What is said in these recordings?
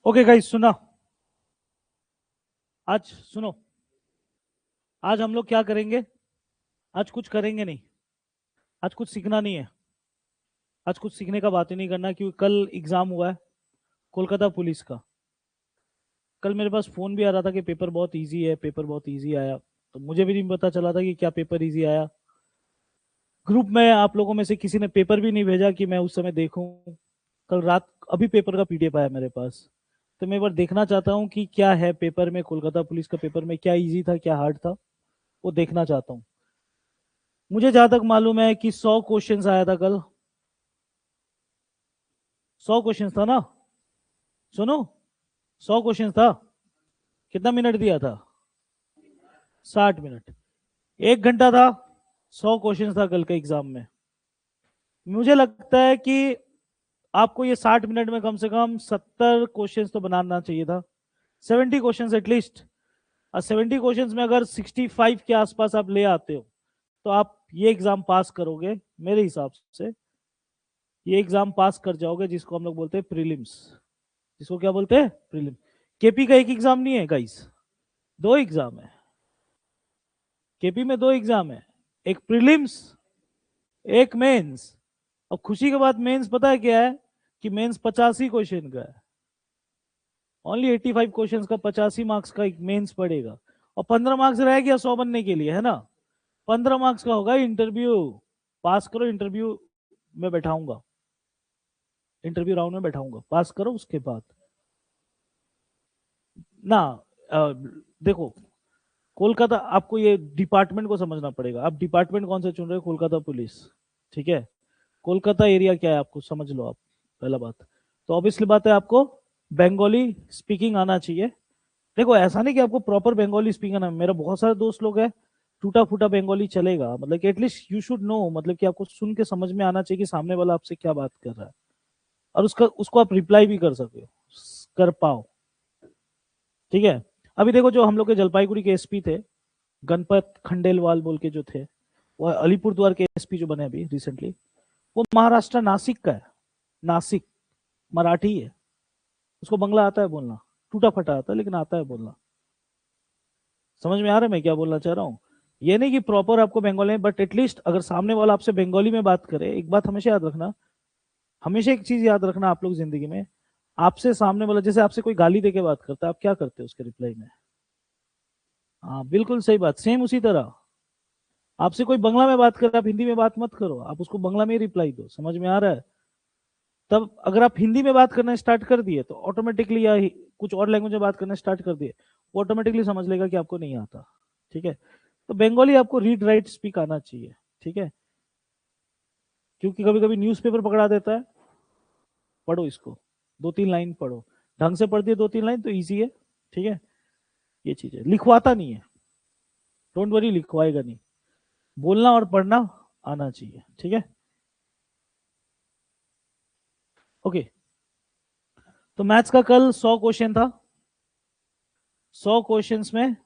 Okay guys, सुना। आज सुनो। आज हम लोग क्या करेंगे? आज कुछ करेंगे नहीं। आज कुछ सीखना नहीं है। आज कुछ सीखने का बात ही नहीं करना, क्योंकि कल एग्जाम हुआ है कोलकाता पुलिस का। कल मेरे पास फोन भी आ रहा था कि पेपर बहुत इजी है, पेपर बहुत इजी आया। तो मुझे भी नहीं पता चला था कि क्या पेपर इजी आया। ग्रुप में आप लोगों में से किसी ने पेपर भी नहीं भेजा कि मैं उस समय देखूं। कल रात अभी पेपर का पीडीएफ आया मेरे पास। तो मैं एक बार देखना चाहता हूँ कि क्या है पेपर में, कोलकाता पुलिस का पेपर में क्या इजी था क्या हार्ड था, वो देखना चाहता हूँ। मुझे जहां तक मालूम है कि 100 क्वेश्चंस आया था कल। 100 क्वेश्चंस था ना? सुनो, 100 क्वेश्चंस था। कितना मिनट दिया था? 60 मिनट। 1 घंटा था। 100 क्वेश्चंस था कल के एग्जाम में। मुझे लगता है कि आपको ये 60 मिनट में कम से कम 70 क्वेश्चंस तो बनाना चाहिए था। 70 क्वेश्चंस एटलीस्ट। और 70 क्वेश्चंस में अगर 65 के आसपास आप ले आते हो तो आप ये एग्जाम पास करोगे मेरे हिसाब से। ये एग्जाम पास कर जाओगे, जिसको हम लोग बोलते हैं प्रीलिम्स। जिसको क्या बोलते हैं? प्रीलिम। केपी का एक एग्जाम नहीं है गाइस, 2 एग्जाम है। केपी में 2 एग्जाम है। एक प्रीलिम्स, एक मेंस। और खुशी के बाद मेंस पता है क्या है? कि मेंस 85 क्वेश्चन का है। ओनली 85 क्वेश्चन का 85 मार्क्स का एक मेंस पड़ेगा। और 15 मार्क्स रह गया 100 बनने के लिए, है ना? 15 मार्क्स का होगा इंटरव्यू। पास करो, इंटरव्यू में बैठाऊंगा। इंटरव्यू राउंड में बैठाऊंगा, पास करो उसके बाद ना। देखो, कोलकाता, आपको ये डिपार्टमेंट को समझना पड़ेगा। आप डिपार्टमेंट कौन सा चुन रहे हो? कोलकाता पुलिस। ठीक है। कोलकाता एरिया क्या है आपको समझ लो आप। पहला बात तो ऑब्वियसली बात है, आपको बंगाली स्पीकिंग आना चाहिए। देखो, ऐसा नहीं कि आपको प्रॉपर बंगाली स्पीकिंग आना। मेरा बहुत सारे दोस्त लोग हैं, टूटा फूटा बंगाली चलेगा, मतलब कि एटलीस्ट यू शुड नो, मतलब कि आपको सुन के समझ में आना चाहिए कि सामने वाला आपसे क्या बात कर रहा है। और उसका उसको आप रिप्लाई भी कर सके, कर पाओ। ठीक है। अभी देखो, जो हम लोग के जलपाईगुड़ी के एसपी थे, गणपत खंडेलवाल बोल के जो थे, वो अलीपुरद्वार के एसपी जो बने अभी रिसेंटली, वो महाराष्ट्र नासिक का है। नासिक। मराठी है। उसको बंगला आता है बोलना। टूटा फटा आता है, लेकिन आता है बोलना। समझ में आ रहा है मैं क्या बोलना चाह रहा हूँ? ये नहीं कि प्रॉपर आपको बंगाली में, बट एटलीस्ट अगर सामने वाला आपसे बंगाली में बात करे, एक बात हमेशा याद रखना। हमेशा एक चीज याद रखना आप लोग जिंदगी में। आपसे सामने वाला जैसे आपसे कोई गाली देके बात करता है, आप क्या करते हो उसके रिप्लाई में? हाँ, बिल्कुल सही बात, सेम उसी तरह। आपसे कोई बंगला में बात कर, आप हिंदी में बात मत करो, आप उसको बंगला में ही रिप्लाई दो। समझ में आ रहा है? तब अगर आप हिंदी में बात करना स्टार्ट कर दिए तो ऑटोमेटिकली, या कुछ और लैंग्वेज में बात करना स्टार्ट कर दिए, वो ऑटोमेटिकली समझ लेगा कि आपको नहीं आता। ठीक है। तो बंगाली आपको रीड राइट स्पीक आना चाहिए। ठीक है। क्योंकि कभी कभी न्यूज़पेपर पकड़ा देता है। पढ़ो इसको, 2-3 लाइन पढ़ो। ढंग से पढ़ दिए 2-3 लाइन तो ईजी है। ठीक है। ये चीज है, लिखवाता नहीं है। डोंट वरी, लिखवाएगा नहीं। बोलना और पढ़ना आना चाहिए। ठीक है। ओके। तो मैथ्स का कल 100 क्वेश्चन था। 100 क्वेश्चंस में,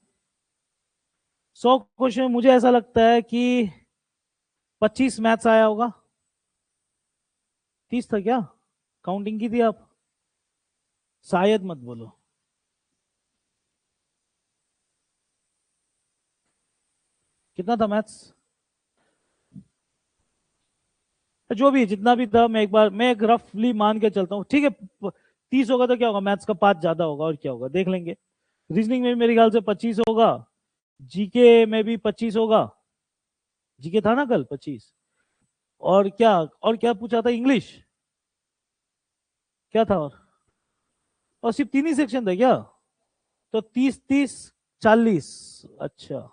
100 क्वेश्चन में मुझे ऐसा लगता है कि 25 मैथ्स आया होगा। 30 था क्या? काउंटिंग की थी आप? शायद मत बोलो। कितना था मैथ्स? जो भी जितना भी था, मैं एक बार मैं एक रफली मान के चलता हूँ। ठीक है। 30 होगा तो क्या होगा, मैथ्स का 5 ज्यादा होगा, और क्या होगा देख लेंगे। रीजनिंग में भी मेरे ख्याल से 25 होगा। जीके में भी 25 होगा। जीके था ना कल 25? और क्या पूछा था? इंग्लिश। क्या था? और सिर्फ 3 ही सेक्शन था क्या? तो 30 30 40। अच्छा।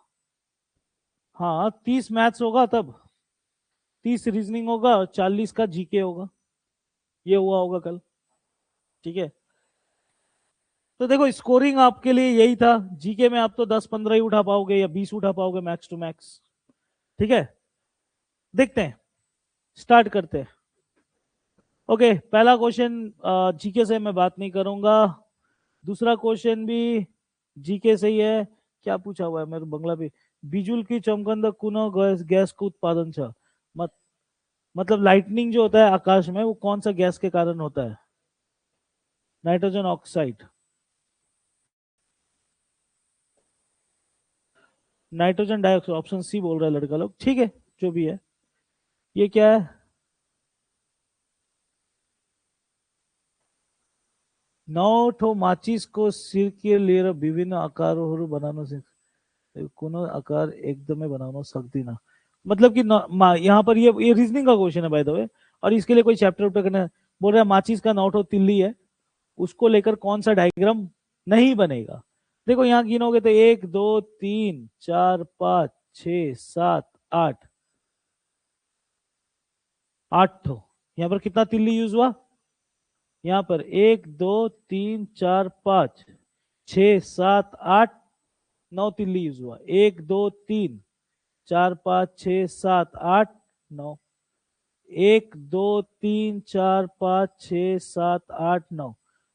हाँ 30 मैथ्स होगा, तब 30 रीजनिंग होगा, 40 का जीके होगा। ये हुआ होगा कल। ठीक है, तो देखो स्कोरिंग आपके लिए यही था। जीके में आप तो 10-15 ही उठा पाओगे या 20 उठा पाओगे मैक्स टू मैक्स। ठीक है, देखते हैं, स्टार्ट करते हैं। ओके, पहला क्वेश्चन जीके से मैं बात नहीं करूंगा। दूसरा क्वेश्चन भी जीके से ही है। क्या पूछा हुआ है मेरे बंगला पे? बिजुल की चमकंद कुनो गैस गैस का उत्पादन छ। मत, मतलब लाइटनिंग जो होता है आकाश में, वो कौन सा गैस के कारण होता है? Nitrogen oxide, nitrogen dioxide, option C बोल रहा है लड़का लोग। ठीक है, जो भी है। ये क्या है? नौ ठो माचिस को सिर के लिए विभिन्न आकारों बनाना से कोनो आकार एकदम बनाना सकती ना। मतलब कि यहाँ पर ये रीजनिंग का क्वेश्चन है बाय द वे, और इसके लिए कोई चैप्टर उपटर करना बोल रहा है। माचिस का 9 ठो तिल्ली है, उसको लेकर कौन सा डायग्राम नहीं बनेगा? देखो यहाँ गिनोगे तो 1 2 3 4 5 6 7 8, 8 ठो। यहाँ पर कितना तिल्ली यूज हुआ? यहाँ पर 1 2 3 4 5 6 7 8 9 तिल्ली यूज हुआ। 1 2 3 4 5 6 7 8 9। 1 2 3 4 5 6 7 8 9,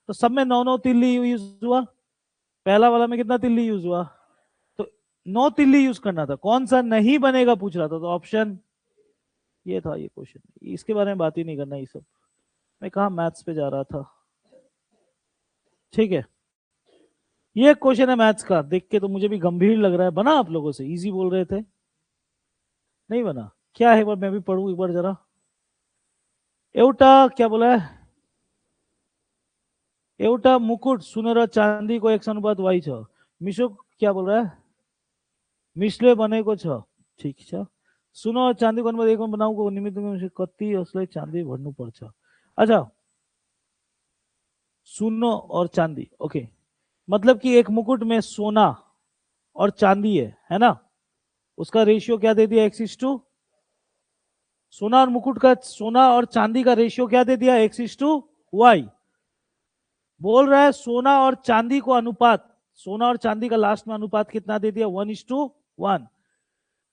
तो सब में 9 9 तिल्ली यूज हुआ। पहला वाला में कितना तिल्ली यूज हुआ? तो 9 तिल्ली यूज करना था, कौन सा नहीं बनेगा पूछ रहा था, तो ऑप्शन ये था। ये क्वेश्चन इसके बारे में बात ही नहीं करना, ये सब मैं कहा मैथ्स पे जा रहा था। ठीक है, ये क्वेश्चन है मैथ्स का। देख के तो मुझे भी गंभीर लग रहा है। बना आप लोगों से? इजी बोल रहे थे, नहीं बना। क्या है, एक बार मैं भी पढ़ू एक बार जरा। एवटा क्या बोला है? एवटा मुकुट सुनर चांदी को 1:Y छ। मिशो क्या बोल रहा है? मिसले बनेको छ। ठीक छ। सुनो और चांदी को अनुपात 1 बनाऊ निमित्त में कति असली चांदी भर्नु पर्छ। अच्छा, सुनो और चांदी, ओके। मतलब कि एक मुकुट में सोना और चांदी है ना? उसका रेशियो क्या दे दिया? X:2। सोना और मुकुट का, सोना और चांदी का रेशियो क्या दे दिया? X:Y। बोल रहा है सोना और चांदी को अनुपात, सोना और चांदी का लास्ट में अनुपात कितना दे दिया? 1:1।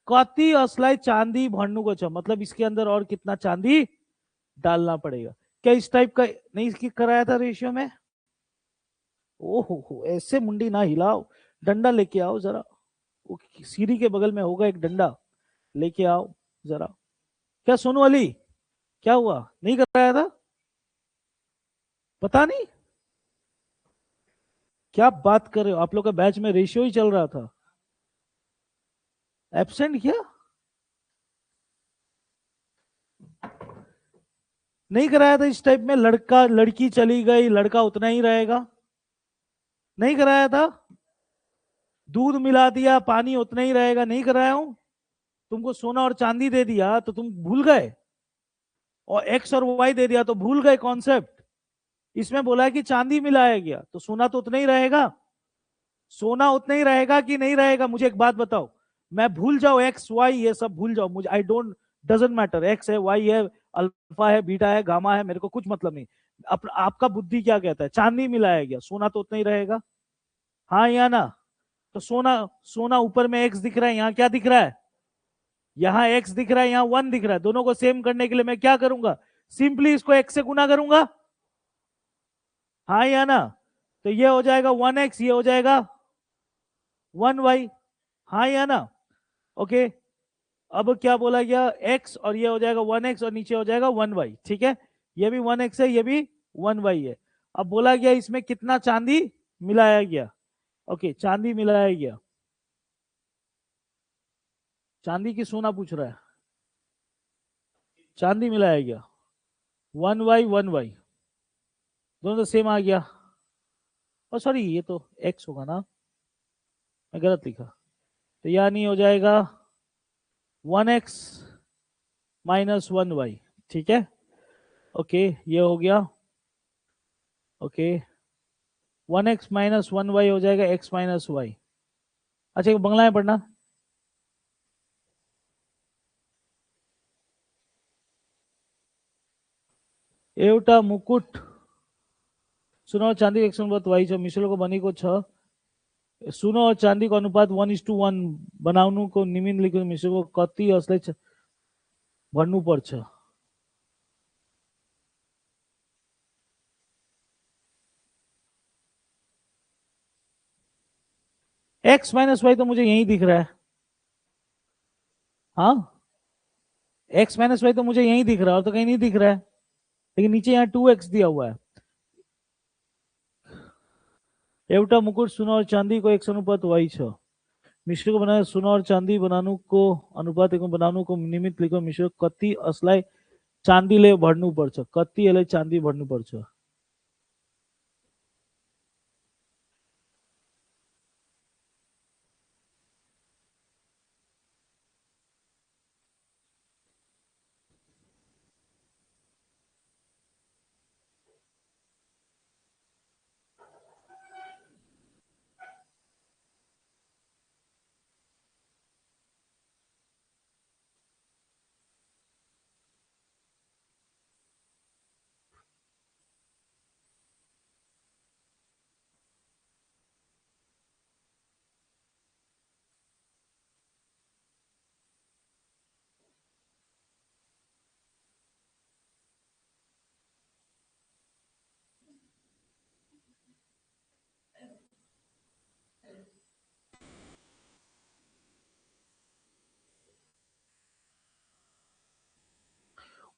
कति असलाई चांदी भरनु को छ, मतलब इसके अंदर और कितना चांदी डालना पड़ेगा। क्या इस टाइप का नहीं इसकी कराया था रेशियो में? ओहो, ऐसे मुंडी ना हिलाओ, डंडा लेके आओ जरा। वो सीढ़ी के बगल में होगा एक डंडा, लेके आओ जरा। क्या सोनू अली, क्या हुआ? नहीं कराया था? पता नहीं क्या बात कर रहे हो, आप लोग का बैच में रेशियो ही चल रहा था। एब्सेंट किया? नहीं कराया था इस टाइप में? लड़का लड़की चली गई, लड़का उतना ही रहेगा। नहीं कराया था? दूध मिला दिया, पानी उतना ही रहेगा। नहीं कराया हूं? तुमको सोना और चांदी दे दिया तो तुम भूल गए, और एक्स और वाई दे दिया तो भूल गए कॉन्सेप्ट। इसमें बोला है कि चांदी मिलाया गया तो सोना तो उतना ही रहेगा। सोना उतना ही रहेगा कि नहीं रहेगा? मुझे एक बात बताओ। मैं भूल जाओ एक्स वाई ये सब भूल जाओ, मुझे I don't doesn't matter. X है, वाई है, अल्फा है, बीटा है, गामा है, मेरे को कुछ मतलब नहीं। आपका बुद्धि क्या कहता है? चांदी मिलाया गया, सोना तो उतना ही रहेगा। हाँ या ना? तो सोना, सोना ऊपर में एक्स दिख रहा है, यहाँ क्या दिख रहा है? यहाँ एक्स दिख रहा है, यहाँ 1 दिख रहा है। दोनों को सेम करने के लिए मैं क्या करूंगा? सिंपली इसको एक्स से गुना करूंगा। हाँ या ना? तो ये हो जाएगा 1x, ये हो जाएगा 1y। हाँ या ना? ओके, अब क्या बोला गया? x, और ये हो जाएगा 1x, और नीचे हो जाएगा 1y। ठीक है, ये भी 1x है, ये भी 1y है। अब बोला गया इसमें कितना चांदी मिलाया गया? ओके, चांदी मिलाया गया। चांदी की सोना पूछ रहा है? चांदी मिलाया गया, 1y 1y, दोनों तो सेम आ गया। और सॉरी, ये तो x होगा ना, मैं गलत लिखा। तो यानी हो जाएगा 1x -1y। ठीक है, ओके, ये हो गया। ओके, 1x -1y हो जाएगा x -y। अच्छा, एक बंगला में पढ़ना। एउटा मुकुट सुनो और चांदी 1/y छ मिश्रको बनेको छ सुनो और चांदी को अनुपात 1:1 बनाउनुको निम्नलिखित मिश्रको कति असलाई भन्नुपर्छ। x माइनस वाई तो मुझे यही दिख रहा है। हाँ, x माइनस वाई तो मुझे यही दिख रहा है और तो कहीं नहीं दिख रहा है, लेकिन नीचे यहाँ 2x दिया हुआ है। एउटा मुकुट सुनो और चांदी को 1:y छ मिश्र को बनाए सुनो और चांदी बनानु को अनुपात एक बनानु को निमित्त लिखो मिश्र कति असलाई चांदीले भर्नुपर्छ, कति यसलाई चांदी भर्नुपर्छ।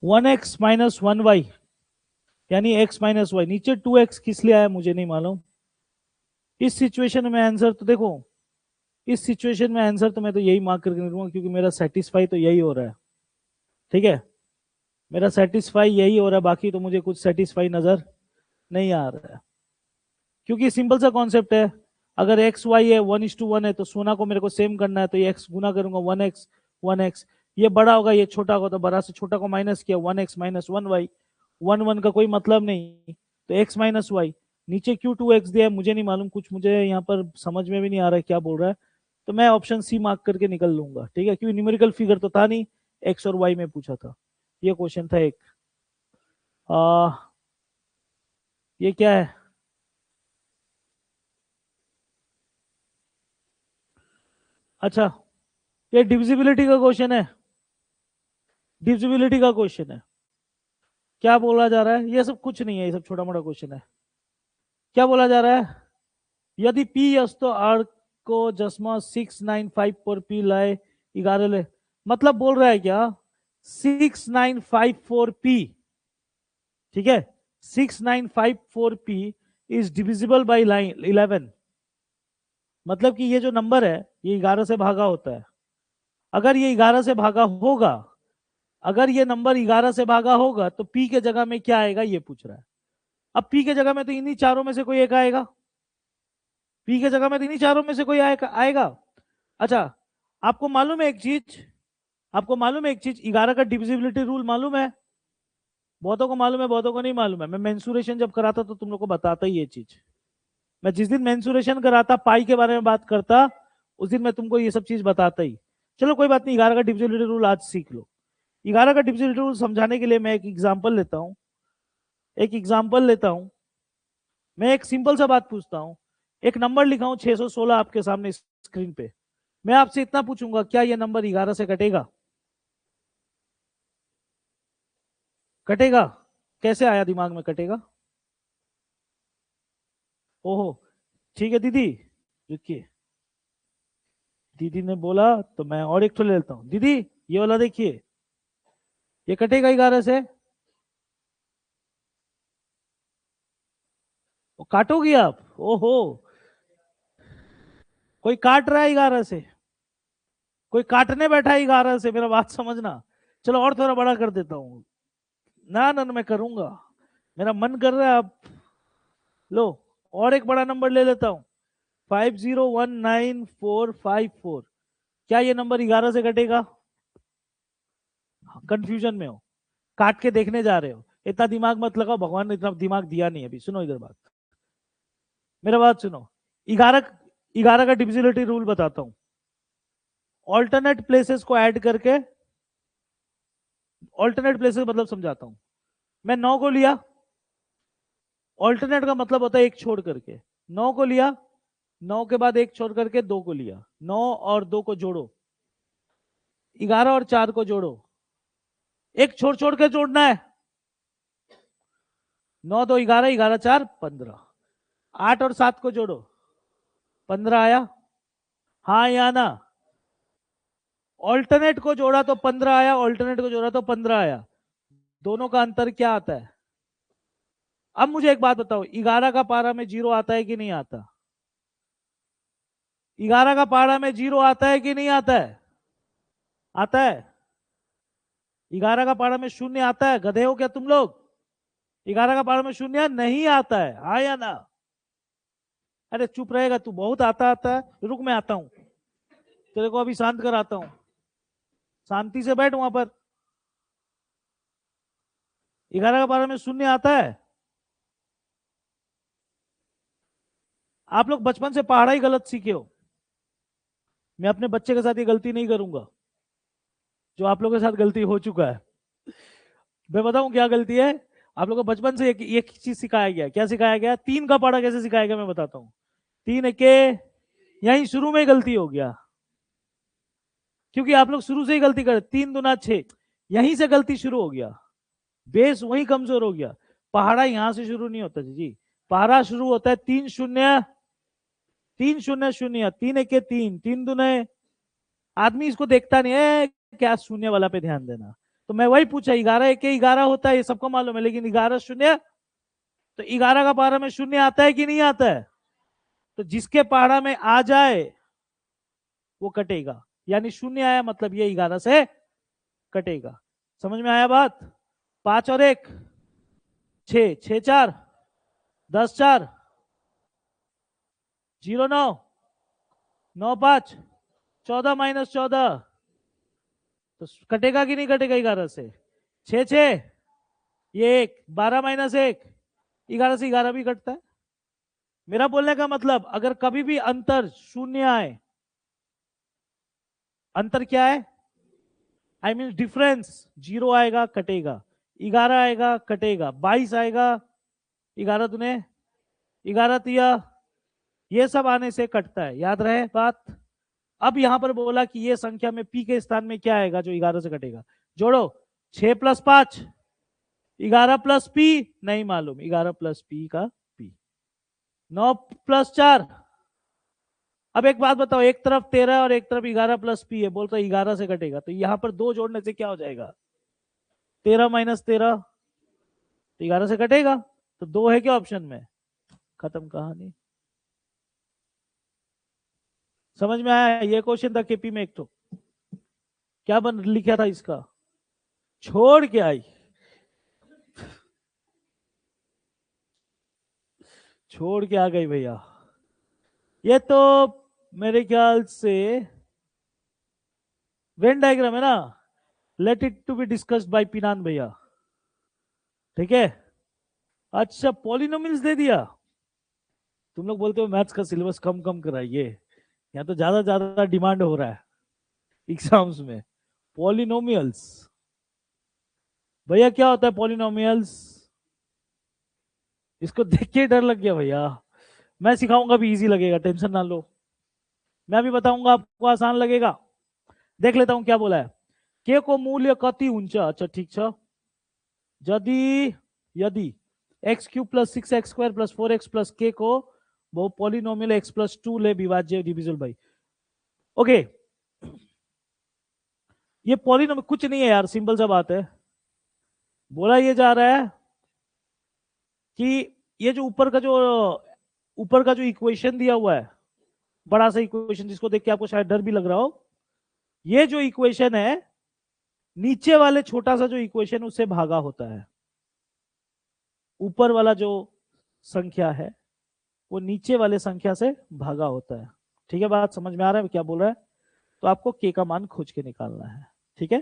One X minus one Y यानी x माइनस वाई, नीचे 2x किस लिए आया मुझे नहीं मालूम। इस सिचुएशन में आंसर तो देखो, इस सिचुएशन में आंसर तो मैं तो यही मार्क करके निकलूंगा क्योंकि मेरा सेटिस्फाई तो यही हो रहा है। ठीक है, मेरा सेटिस्फाई यही हो रहा है, बाकी तो मुझे कुछ सेटिस्फाई नजर नहीं आ रहा है क्योंकि सिंपल सा कॉन्सेप्ट है। अगर एक्स वाई है 1:1 है तो सोना को मेरे को सेम करना है, तो ये एक्स गुना करूंगा 1x, ये बड़ा होगा ये छोटा होगा, तो बड़ा से छोटा को माइनस किया 1x माइनस 1y, 1 का कोई मतलब नहीं, तो x माइनस वाई। नीचे क्यों 2x दिया है मुझे नहीं मालूम, कुछ मुझे यहाँ पर समझ में भी नहीं आ रहा है क्या बोल रहा है, तो मैं ऑप्शन सी मार्क करके निकल लूंगा। ठीक है, क्योंकि न्यूमेरिकल फिगर तो था नहीं, एक्स और वाई में पूछा था। ये क्वेश्चन था एक। ये क्या है, अच्छा ये डिविजिबिलिटी का क्वेश्चन है, डिविजिबिलिटी का क्वेश्चन है। क्या बोला जा रहा है, ये सब कुछ नहीं है, ये सब छोटा मोटा क्वेश्चन है। क्या बोला जा रहा है, यदि पी यस्तो आर को जसमा 6,954 पी लाए 11 ले, मतलब बोल रहा है क्या 6,954 पी, ठीक है 6,954 P is divisible by line 11, मतलब कि ये जो नंबर है ये 11 से भागा होता है। अगर ये 11 से भागा होगा, अगर ये नंबर 11 से भागा होगा तो पी के जगह में क्या आएगा ये पूछ रहा है। अब पी के जगह में तो इन्हीं चारों में से कोई एक आएगा, पी के जगह में तो इन्हीं चारों में से कोई आएगा। अच्छा, आपको मालूम है एक चीज, आपको मालूम है एक चीज, 11 का डिविजिबिलिटी रूल मालूम है, बहुतों को मालूम है बहुतों को नहीं मालूम है। मैं मेंसुरेशन जब कराता तो तुम लोग को बताता ही ये चीज, मैं जिस दिन मेंसुरेशन कराता पाई के बारे में बात करता उस दिन मैं तुमको ये सब चीज बताता ही। चलो कोई बात नहीं, 11 का डिविजिबिलिटी रूल आज सीख लो। 11 का डिविजिबिलिटी रूल समझाने के लिए मैं एक एग्जांपल लेता हूं, एक एग्जांपल लेता हूं। मैं एक सिंपल सा बात पूछता हूं, एक नंबर लिखा हूं 616 आपके सामने स्क्रीन पे, मैं आपसे इतना पूछूंगा क्या ये नंबर 11 से कटेगा, कटेगा? कैसे आया दिमाग में कटेगा? ओहो, ठीक है दीदी, रुकिए, दीदी ने बोला तो मैं और एक तो ले लेता हूँ। दीदी ये वाला देखिए, ये कटेगा 11 से? वो काटोगी आप? ओहो, कोई काट रहा है 11 से, कोई काटने बैठा है 11 से, मेरा बात समझना। चलो और थोड़ा बड़ा कर देता हूँ, ना ना ना मैं करूंगा, मेरा मन कर रहा है। आप लो और एक बड़ा नंबर ले लेता हूँ, 5019,454, क्या ये नंबर 11 से कटेगा? कंफ्यूजन में हो, काट के देखने जा रहे हो, इतना दिमाग मत लगाओ, भगवान ने इतना दिमाग दिया नहीं अभी। सुनो इधर बात, मेरा बात सुनो। 11 11 का डिविजिबिलिटी रूल बताता हूं, ऑल्टरनेट प्लेसेस को ऐड करके, ऑल्टरनेट प्लेसेस मतलब समझाता हूं, मैं 9 को लिया, ऑल्टरनेट का मतलब होता है एक छोड़ करके, 9 को लिया, 9 के बाद एक छोड़ करके 2 को लिया, 9 और 2 को जोड़ो, 11 और 4 को जोड़ो, एक छोड़ छोड़ के जोड़ना है, 9 2 11, 11 4 15, 8 और 7 को जोड़ो, 15 आया, हाँ या ना? ऑल्टरनेट को जोड़ा तो 15 आया, ऑल्टरनेट को जोड़ा तो 15 आया, दोनों का अंतर क्या आता है? अब मुझे एक बात बताओ, 11 का पारा में 0 आता है कि नहीं आता? 11 का पारा में 0 आता है कि नहीं आता है? आता है। 11 का पारा में शून्य आता है? गधे हो क्या तुम लोग? 11 का पारा में शून्य नहीं आता है, हाँ या ना? अरे चुप रहेगा तू, बहुत आता है, रुक मैं आता हूं, तेरे को अभी शांत कराता हूं, शांति से बैठ वहां पर। 11 का पारा में शून्य आता है? आप लोग बचपन से पहाड़ा ही गलत सीखे हो, मैं अपने बच्चे के साथ ये गलती नहीं करूंगा जो आप लोगों के साथ गलती हो चुका है। मैं बताऊं क्या गलती है? आप लोगों को बचपन से एक चीज सिखाया गया, क्या सिखाया गया? 3 का पहाड़ा कैसे सिखाया गया मैं बताता हूं। 3 के यहीं शुरू में गलती हो गया, क्योंकि आप लोग शुरू से ही गलती कर, 3 दूना 6, यहीं से गलती शुरू हो गया, बेस वहीं कमजोर हो गया। पहाड़ा यहां से शुरू नहीं होता जी, पहाड़ा शुरू होता है 3 0 3 0 0, 3 1 3, 3 दूने, आदमी इसको देखता नहीं है, क्या शून्य वाला पे ध्यान देना। तो मैं वही पूछा, 11 1 11 होता है, ये सबको मालूम है, लेकिन 11 0, तो 11 का पहाड़ा में शून्य आता है कि नहीं आता है? तो जिसके पहाड़ा में आ जाए वो कटेगा, यानी शून्य आया मतलब ये 11 से कटेगा। समझ में आया बात? 5 और 1 6, 6 4 10 4 0 9 9 5 14 माइनस 14, तो कटेगा कि नहीं कटेगा 11 से? 6 6 ये 1, 12 माइनस 1, 11 से 11 भी कटता है। मेरा बोलने का मतलब, अगर कभी भी अंतर शून्य आए, अंतर क्या है? आई मीन डिफरेंस, 0 आएगा कटेगा, 11 आएगा कटेगा, 22 आएगा, 11 दुने 11 तिया, ये सब आने से कटता है, याद रहे बात। अब यहां पर बोला कि ये संख्या में पी के स्थान में क्या आएगा जो 11 से कटेगा, जोड़ो, 6 + 5 11 + पी, नहीं मालूम, 11 + पी का पी, 9 + 4। अब एक बात बताओ, एक तरफ 13 और एक तरफ 11 + पी है, बोलता 11 से कटेगा, तो यहां पर 2 जोड़ने से क्या हो जाएगा? 13 माइनस 13, तो 11 से कटेगा, तो 2 है क्या ऑप्शन में? खत्म कहानी। समझ में आया? ये क्वेश्चन था केपी में एक, तो क्या बन लिखा था इसका, छोड़ के आई, छोड़ के आ गई भैया। ये तो मेरे ख्याल से वेन डायग्राम है ना, let it to be discussed by Pinan भैया, ठीक है? अच्छा, पॉलिनोमियल्स दे दिया। तुम लोग बोलते हो मैथ्स का सिलेबस कम कम कराइए, यहाँ तो ज्यादा डिमांड हो रहा है एग्जाम्स में। पॉलिनोमियल्स, भैया क्या होता है पॉलिनोमियल्स? इसको देख के डर लग गया भैया, मैं सिखाऊंगा भी इजी लगेगा, टेंशन ना लो, मैं भी बताऊंगा आपको आसान लगेगा। देख लेता हूं क्या बोला है। के को मूल्य कति हुन्छ, अच्छा ठीक है, यदि यदि x³ + 6x² + 4x + k को वो पॉलिनोमियल x+2 ले विभाज्य डिविजिबल बाई, ओके। ये पॉलिनोमियल कुछ नहीं है यार, सिंपल सा बात है। बोला ये जा रहा है कि ये जो ऊपर का जो इक्वेशन दिया हुआ है, बड़ा सा इक्वेशन जिसको देख के आपको शायद डर भी लग रहा हो, ये जो इक्वेशन है नीचे वाले छोटा सा जो इक्वेशन उससे भागा होता है, ऊपर वाला जो संख्या है वो नीचे वाले संख्या से भागा होता है। ठीक है, बात समझ में आ रहा है क्या बोल रहा है? तो आपको के का मान खोज के निकालना है, ठीक है?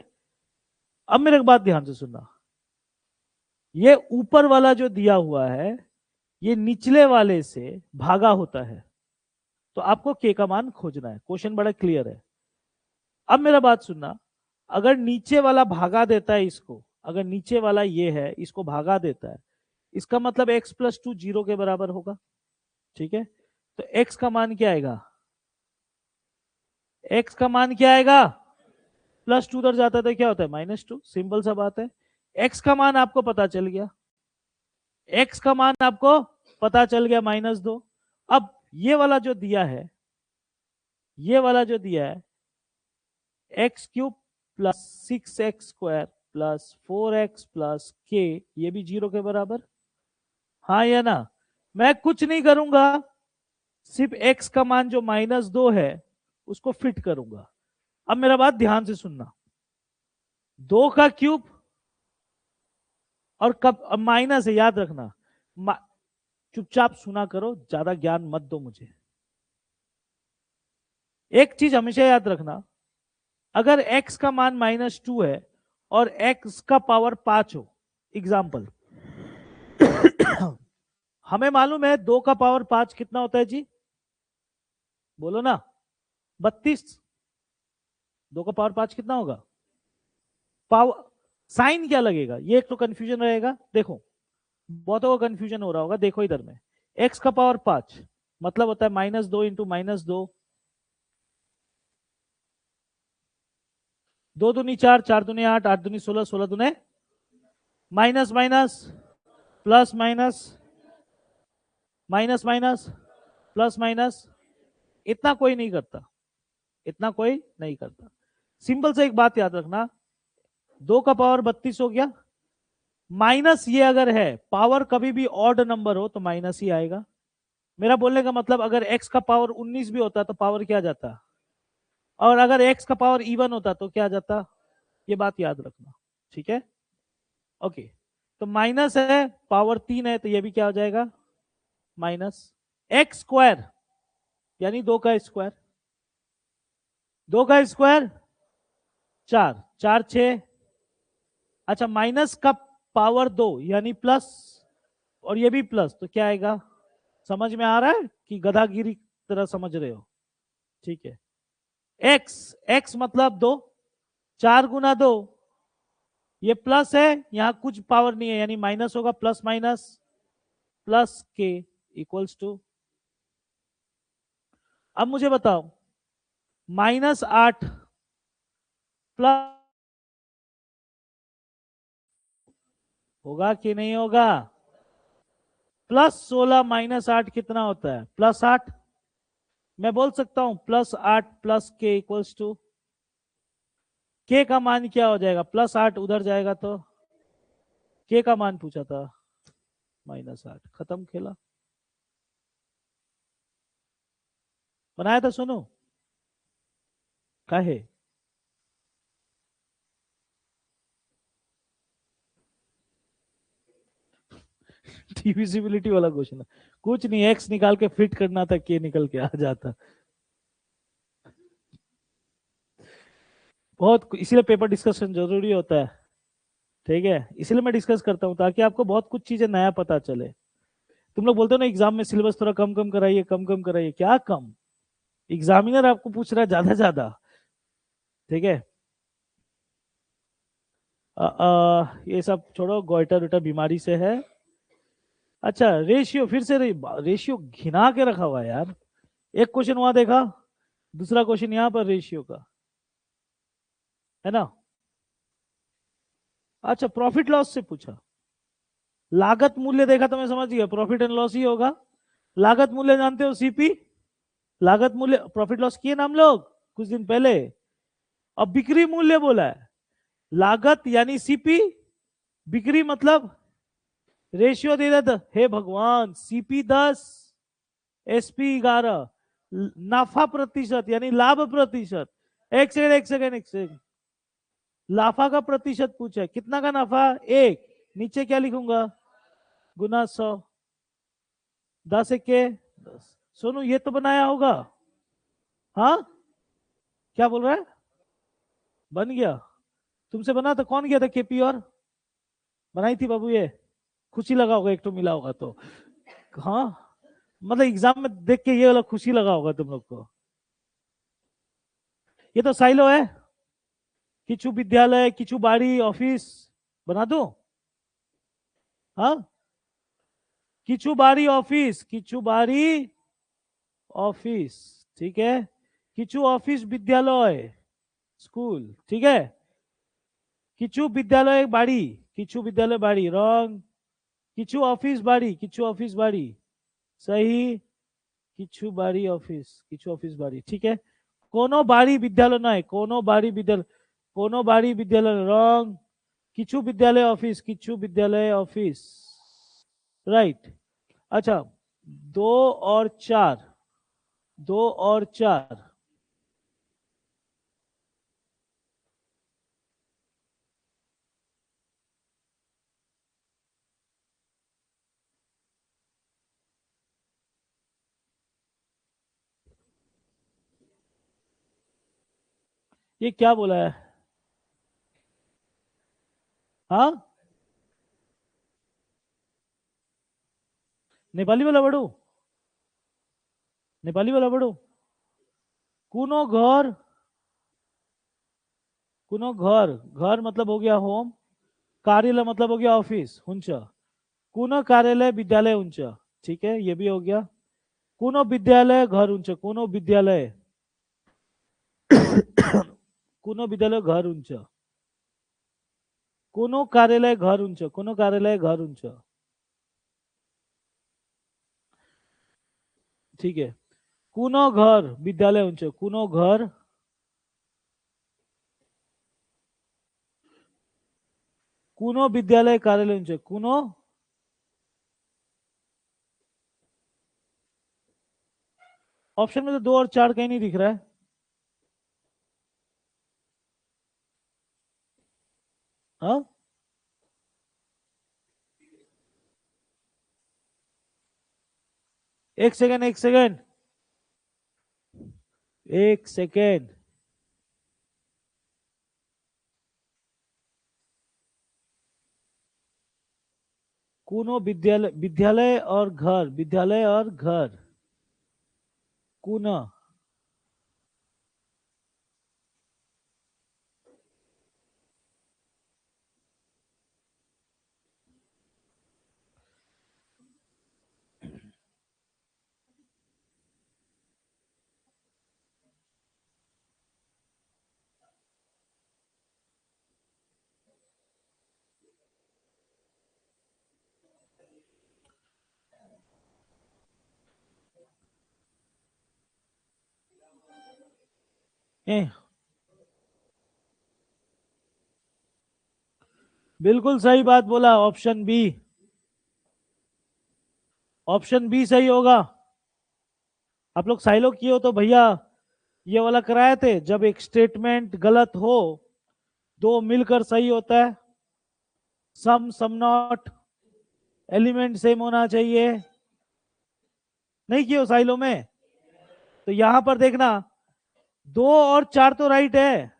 अब मेरे बात ध्यान से सुनना, ये ऊपर वाला जो दिया हुआ है ये निचले वाले से भागा होता है, तो आपको के का मान खोजना है। क्वेश्चन बड़ा क्लियर है। अब मेरा बात सुनना, अगर नीचे वाला भागा देता है इसको, अगर नीचे वाला ये है, इसको भागा देता है, इसका मतलब x प्लस 2 जीरो के बराबर होगा। ठीक है, तो x का मान क्या आएगा? x का मान क्या आएगा? प्लस 2 उधर जाता है तो क्या होता है? -2। सिंपल सा बात है। x का मान आपको पता चल गया, x का मान आपको पता चल गया -2। अब ये वाला जो दिया है, ये वाला जो दिया है x³ plus 6x² plus 4x plus k, ये भी जीरो के बराबर, हाँ या ना? मैं कुछ नहीं करूंगा, सिर्फ x का मान जो -2 है उसको फिट करूंगा। अब मेरा बात ध्यान से सुनना, 2 का क्यूब और कब माइनस है, याद रखना। चुपचाप सुना करो, ज्यादा ज्ञान मत दो मुझे। एक चीज हमेशा याद रखना, अगर x का मान -2 है और x का पावर 5 हो, एग्जाम्पल हमें मालूम है 2 का पावर 5 कितना होता है जी? बोलो ना, 32। 2 का पावर 5 कितना होगा? पावर साइन क्या लगेगा, ये एक तो कंफ्यूजन रहेगा। देखो, बहुतों को कंफ्यूजन हो रहा होगा, देखो इधर में, x का पावर 5 मतलब होता है -2 इंटू -2, 2 दूनी 4, 4 दूनी 8, 8 दूनी 16, 16 दूने minus minus plus minus minus minus plus minus. इतना कोई नहीं करता, इतना कोई नहीं करता। सिंपल से एक बात याद रखना, 2 का पावर 32 हो गया, माइनस ये अगर है, पावर कभी भी ऑड नंबर हो तो माइनस ही आएगा। मेरा बोलने का मतलब, अगर x का पावर 19 भी होता तो पावर क्या जाता, और अगर x का पावर इवन होता तो क्या जाता, ये बात याद रखना। ठीक है, ओके। तो माइनस है, पावर 3 है, तो ये भी क्या हो जाएगा? -x² यानी 2 का स्क्वायर, 2 का स्क्वायर 4, 4 6, अच्छा माइनस का पावर 2 यानी प्लस, और ये भी प्लस, तो क्या आएगा? समझ में आ रहा है कि गधागिरी की तरह समझ रहे हो? ठीक है, x मतलब 2, 4 गुना 2, ये प्लस है, यहां कुछ पावर नहीं है यानी माइनस होगा, प्लस माइनस प्लस के इक्वल्स टू। अब मुझे बताओ, -8 प्लस होगा कि नहीं होगा? +16 -8 कितना होता है? +8। मैं बोल सकता हूं +8 प्लस के इक्वल्स टू, के का मान क्या हो जाएगा? +8 उधर जाएगा तो के का मान पूछा था, -8। खत्म खेला, बनाया था सुनो, काहे? डिविजिबिलिटी वाला क्वेश्चन है, कुछ नहीं, एक्स निकाल के फिट करना था, के निकल के आ जाता। बहुत, इसीलिए पेपर डिस्कशन जरूरी होता है। ठीक है, इसलिए मैं डिस्कस करता हूँ ताकि आपको बहुत कुछ चीजें नया पता चले। तुम लोग बोलते हो ना एग्जाम में सिलेबस थोड़ा कम कम कराइए, कम कम कराइए, क्या कम? एग्जामिनर आपको पूछ रहा है ज्यादा ज्यादा। ठीक है, ये सब छोड़ो, गोइटर वेटर बीमारी से है। अच्छा, रेशियो, फिर से रेशियो घिना के रखा हुआ है यार। एक क्वेश्चन वहां देखा, दूसरा क्वेश्चन यहाँ पर रेशियो का है ना। अच्छा, प्रॉफिट लॉस से पूछा, लागत मूल्य देखा तो मैं समझ गया प्रॉफिट एंड लॉस ही होगा। लागत मूल्य जानते हो, सीपी। लागत मूल्य, प्रॉफिट लॉस किए ना हम लोग कुछ दिन पहले। अब बिक्री मूल्य बोला है, लागत यानी सीपी, बिक्री मतलब रेशियो दे देता, हे भगवान, सीपी 10, एसपी 11, नाफा प्रतिशत यानी लाभ प्रतिशत। एक सेकंड एक सेकंड एक सेकंड, लाफा का प्रतिशत पूछा है, कितना का नाफा? 1, नीचे क्या लिखूंगा? गुना 100, 10 के 10। सोनू ये तो बनाया होगा, हाँ? क्या बोल रहा है? बन गया? तुमसे बना था? कौन गया था? केपी और बनाई थी बाबू ये? खुशी लगा होगा, एक तो मिला होगा तो। हाँ, मतलब एग्जाम में देख के ये वाला खुशी लगा होगा तुम लोग को। ये तो साइलो है, किचु विद्यालय, किचु बाड़ी ऑफिस, बना दूं? हाँ, किचु बारी ऑफिस, किचु बारी ऑफिस, ठीक है। किचु ऑफिस विद्यालय, स्कूल, ठीक है। किचु विद्यालय बाड़ी, किचु विद्यालय बाड़ी, रॉन्ग। किचु ऑफिस बाड़ी, किचु ऑफिस बाड़ी, सही। किचु बाड़ी ऑफिस, किचु ऑफिस बाड़ी, ठीक है। कोनो बाड़ी विद्यालय नहीं, कोनो बाड़ी विद्यालय, कोनो बाड़ी विद्यालय, रॉन्ग। किचु विद्यालय ऑफिस, किचु विद्यालय ऑफिस, राइट। अच्छा, 2 और 4, 2 और 4, ये क्या बोला है? हाँ, नेपाली वाला पढ़ो, नेपाली वाला पढ़ो। कुनो घर, कुनो घर, घर मतलब हो गया होम, कार्यालय मतलब हो गया ऑफिस, उंच। कुनो कार्यालय विद्यालय उंच, ठीक है, ये भी हो गया। कुनो विद्यालय घर उंच, कुनो विद्यालय कुनो विद्यालय घर उंच, कुनो कार्यालय घर उंच, कुनो कार्यालय घर उंच, ठीक है। कुनो घर विद्यालय उंच, कुनो घर, कुनो विद्यालय कार्यालय उंच, कुनो। ऑप्शन में तो 2 और 4 कहीं नहीं दिख रहा है। हाँ, एक सेकेंड, एक सेकेंड, एक सेकेंड। कुनो विद्यालय, विद्यालय और घर, विद्यालय और घर, कुना। ए, बिल्कुल सही बात बोला, ऑप्शन बी, ऑप्शन बी सही होगा। आप लोग साइलो किए हो तो भैया, ये वाला कराए थे, जब एक स्टेटमेंट गलत हो, दो मिलकर सही होता है। सम नॉट, एलिमेंट सेम होना चाहिए। नहीं किए हो साइलो में? तो यहां पर देखना, 2 और 4 तो राइट है,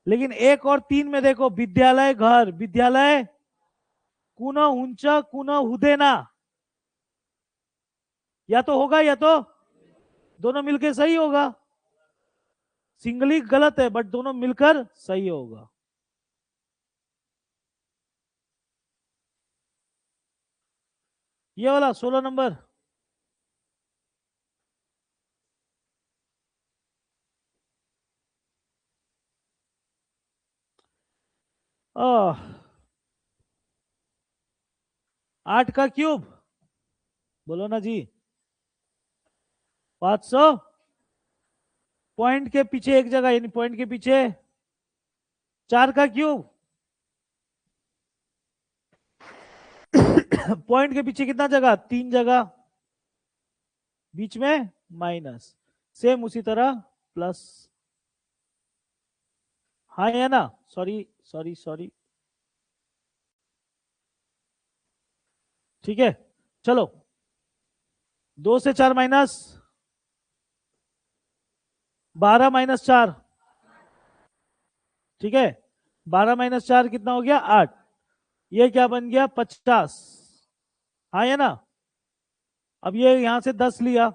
लेकिन 1 और 3 में देखो, विद्यालय घर, विद्यालय कुना ऊंचा, कुना हुदेना, या तो होगा या तो दोनों मिलकर सही होगा। सिंगली गलत है, बट दोनों मिलकर सही होगा। ये वाला 16 नंबर। आह, 8 का क्यूब, बोलो ना जी। 500, पॉइंट के पीछे एक जगह, यानी पॉइंट के पीछे 4 का क्यूब। पॉइंट के पीछे कितना जगह? 3 जगह, बीच में माइनस, सेम उसी तरह प्लस। हाँ या ना? सॉरी सॉरी सॉरी, ठीक है। चलो, 2 से 4 माइनस, 12 - 4, ठीक है। 12 - 4 कितना हो गया? 8। ये क्या बन गया? 50। हाँ या ना? अब ये यहां से 10 लिया,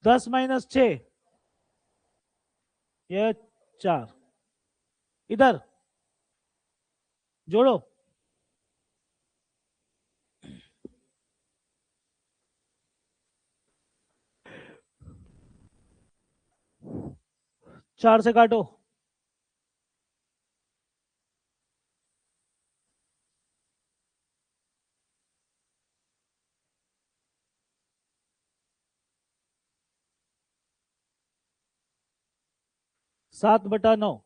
10 - 6, ये 4, इधर जोड़ो। चार से काटो। 7/9।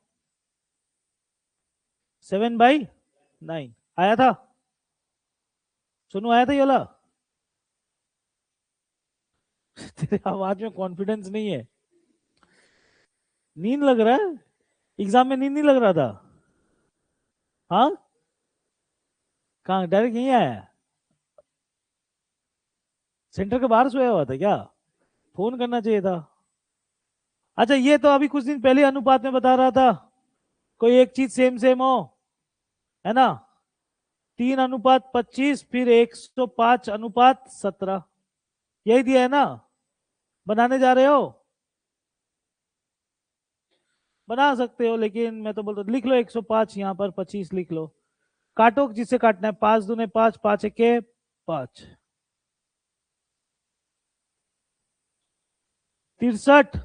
7/9 आया था। सुनो आया था ये वाला। तेरे आवाज में कॉन्फिडेंस नहीं है। नींद लग रहा है। एग्जाम में नींद नहीं लग रहा था। हाँ। कहाँ डायरेक्ट यहीं आया। सेंटर के बाहर सोया हुआ था क्या? फोन करना चाहिए था। अच्छा ये तो अभी कुछ दिन पहले अनुपात में बता रहा था। कोई एक चीज सेम सेम हो, है ना। 3:25 फिर 105:17। यही दिया है ना। बनाने जा रहे हो? बना सकते हो लेकिन मैं तो बोलता लिख लो 105, यहाँ पर 25 लिख लो। काटो जिससे काटना है। 5 दूने 5, 5 एके 5। 63।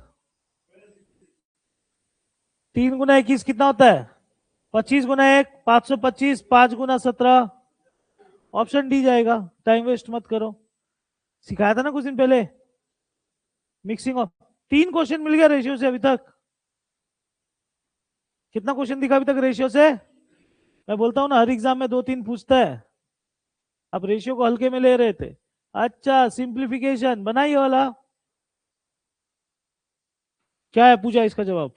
3 गुना 21 कितना होता है? 25 गुना 1 525। 5 गुना 17। ऑप्शन डी जाएगा। टाइम वेस्ट मत करो। सिखाया था ना कुछ दिन पहले। Mixing of. 3 क्वेश्चन मिल गया रेशियो से अभी तक। कितना क्वेश्चन दिखा अभी तक रेशियो से? मैं बोलता हूँ ना हर एग्जाम में 2-3 पूछता है। अब रेशियो को हल्के में ले रहे थे। अच्छा सिंप्लीफिकेशन बनाइए वाला। क्या है पूछा इसका जवाब?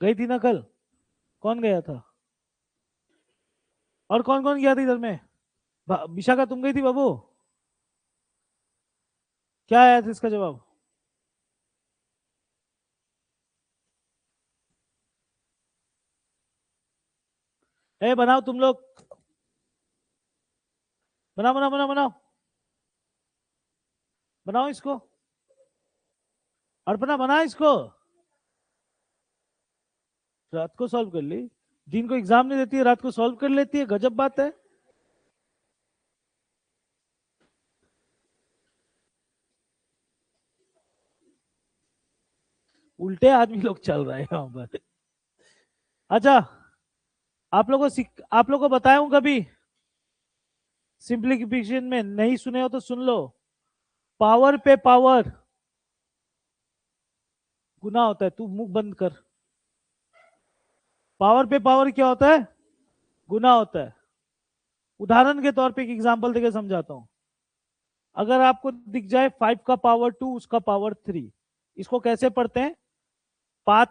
गई थी ना कल? कौन गया था? और कौन कौन गया था इधर में? विशाखा तुम गई थी बाबू? क्या आया था इसका जवाब? ए बनाओ तुम लोग। बनाओ बनाओ बनाओ बनाओ। बनाओ इसको। अर्पणा बना इसको। रात को सॉल्व कर ली। दिन को एग्जाम नहीं देती है, रात को सॉल्व कर लेती है, गजब बात है। उल्टे आदमी लोग चल रहे हैं वहां पर। अच्छा आप लोगों को बताया हूं कभी? सिंप्लीफिकेशन में नहीं सुने हो तो सुन लो। पावर पे पावर गुना होता है। तू मुंह बंद कर। पावर पे पावर क्या होता है? गुना होता है। उदाहरण के तौर पे एक एग्जांपल देके समझाता हूं। अगर आपको दिख जाए 5 का पावर 2 उसका पावर 3, इसको कैसे पढ़ते हैं? 5।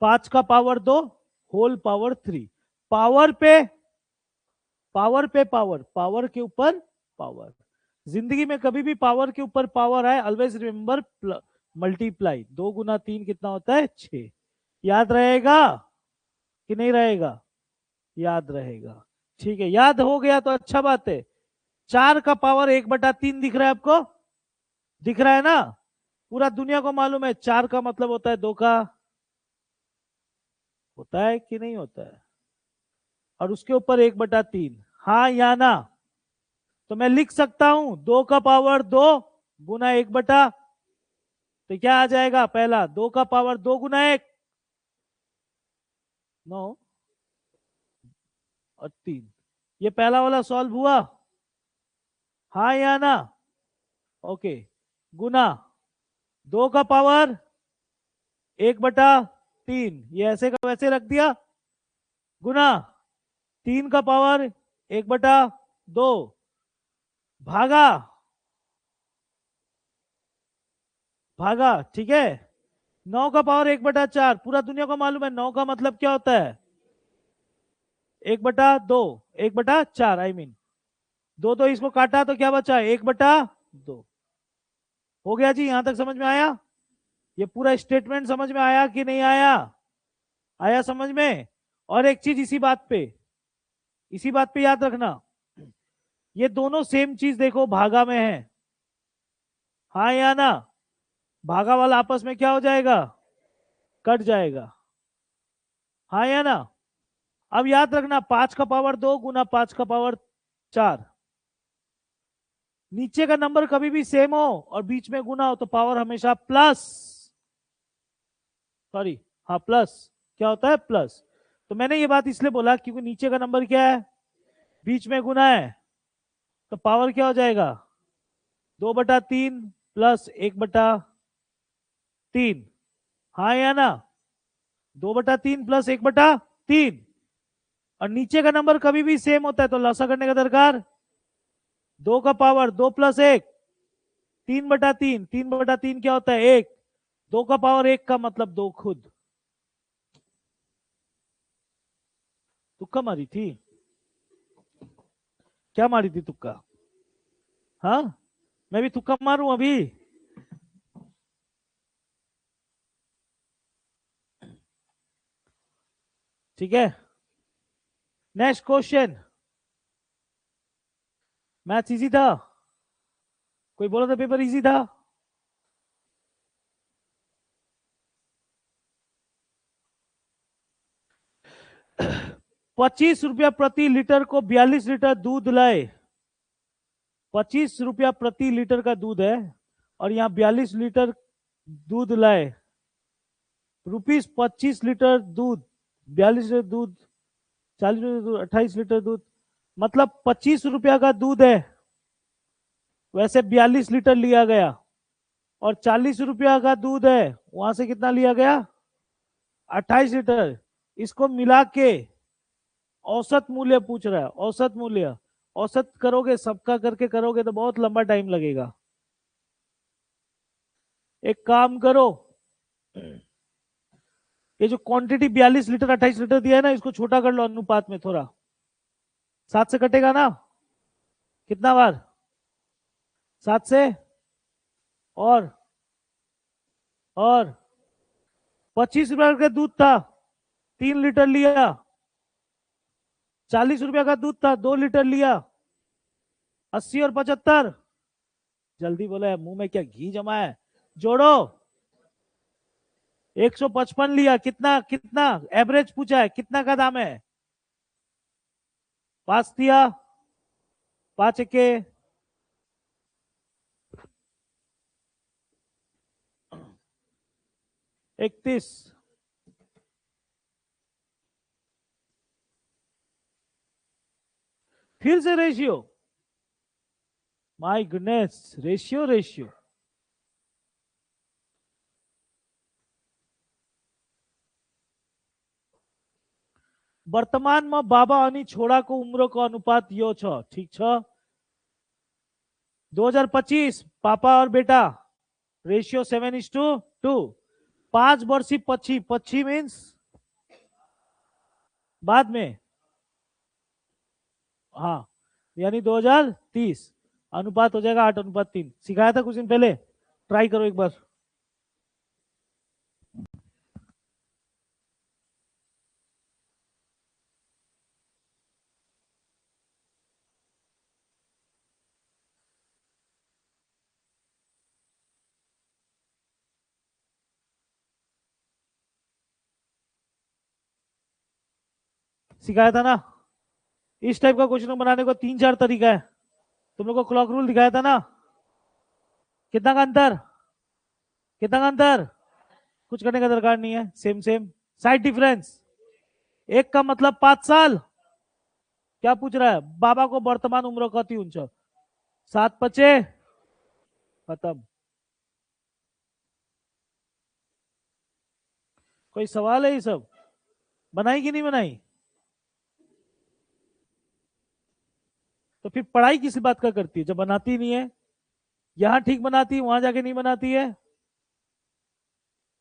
5 का पावर 2 होल पावर 3। पावर पे पावर पे पावर, पावर के ऊपर पावर। जिंदगी में कभी भी पावर के ऊपर पावर आए ऑलवेज रिमेंबर मल्टीप्लाई। 2 गुना 3 कितना होता है? 6। याद रहेगा कि नहीं रहेगा? याद रहेगा। ठीक है याद हो गया तो अच्छा बात है। 4 का पावर 1/3 दिख रहा है आपको? दिख रहा है ना। पूरा दुनिया को मालूम है 4 का मतलब होता है 2 का। होता है कि नहीं होता है? और उसके ऊपर 1/3। हाँ या ना? तो मैं लिख सकता हूं 2 का पावर 2 गुना 1/। तो क्या आ जाएगा? पहला 2 का पावर 2 गुना 1 9 और 3। ये पहला वाला सॉल्व हुआ। हाँ या ना? ओके। गुना 2 का पावर 1/3, ये ऐसे का वैसे रख दिया। गुना 3 का पावर 1/2 भागा। भागा ठीक है। 9 का पावर 1/4 पूरा दुनिया को मालूम है 9 का मतलब क्या होता है? 1/2। 1/4 आई मीन। दो तो इसको काटा तो क्या बचा? 1/2। हो गया जी, यहां तक समझ में आया? ये पूरा स्टेटमेंट समझ में आया कि नहीं आया? आया समझ में? और एक चीज इसी बात पे याद रखना। ये दोनों सेम चीज देखो भागा में है। हाँ या ना? भागा वाला आपस में क्या हो जाएगा? कट जाएगा। हाँ या ना? अब याद रखना 5 का पावर 2 गुना 5 का पावर 4, नीचे का नंबर कभी भी सेम हो और बीच में गुना हो तो पावर हमेशा प्लस, सॉरी, हाँ प्लस, क्या होता है प्लस। तो मैंने ये बात इसलिए बोला क्योंकि नीचे का नंबर क्या है, बीच में गुना है, तो पावर क्या हो जाएगा 2/3 प्लस 1/3, हाँ या ना, 2/3 प्लस 1/3, और नीचे का नंबर कभी भी सेम होता है तो लसा करने का दरकार 2 का पावर 2 प्लस 1 3/3, 3/3 क्या होता है 1, 2 का पावर 1 का मतलब 2 खुद। तुक्का मारी थी, क्या मारी थी तुक्का, हाँ मैं भी तुक्का मारूं अभी। ठीक है, नेक्स्ट क्वेश्चन। मैथ्स इजी था, कोई बोला था पेपर इजी था, ₹25 प्रति लीटर को 42 लीटर दूध लाए, ₹25 प्रति लीटर का दूध है और यहाँ 42 लीटर दूध लाए, ₹25 दूध, 42 लीटर दूध, 40 लीटर दूध, 28 लीटर दूध, मतलब ₹25 का दूध है, वैसे 42 लीटर लिया गया, और ₹40 का दूध है, वहां से कितना लिया गया 28 लीटर, इसको मिला के औसत मूल्य पूछ रहा है, औसत मूल्य, औसत करोगे सबका करके करोगे तो बहुत लंबा टाइम लगेगा। एक काम करो, ये जो क्वांटिटी 42 लीटर 28 लीटर दिया है ना, इसको छोटा कर लो अनुपात में थोड़ा, 7 से कटेगा ना, कितना बार 7 से, और और ₹25 का दूध था 3 लीटर लिया, ₹40 का दूध था 2 लीटर लिया, 80 और 75, जल्दी बोलो यार, मुंह में क्या घी जमा है, जोड़ो, 155 लिया, कितना कितना एवरेज पूछा है, कितना का दाम है, 5 दिया, 5 के 31, फिर से ratio, my goodness, ratio ratio, वर्तमान में बाबा અને छोड़ा को उम्र को अनुपात यो छ, ठीक छ, 2025 पापा और बेटा रेशियो 7:2, 5 वर्ष पची, पची मीन्स बाद में, हाँ यानी 2030, अनुपात हो जाएगा 8:3, सिखाया था कुछ दिन पहले, ट्राई करो एक बार। सिखाया था ना, इस टाइप का क्वेश्चन बनाने को 3-4 तरीका है, तुम लोग को क्लॉक रूल दिखाया था ना, कितना का अंतर, कितना का अंतर, कुछ करने का दरकार नहीं है, सेम सेम, साइड डिफरेंस, एक का मतलब 5 साल, क्या पूछ रहा है बाबा को वर्तमान उम्र कति हुन्छ, 7 × 5 खत्म। कोई सवाल है, ये सब बनाई कि नहीं बनाई, तो फिर पढ़ाई किसी बात का करती है जब बनाती नहीं है, यहां ठीक बनाती है वहां जाके नहीं बनाती है,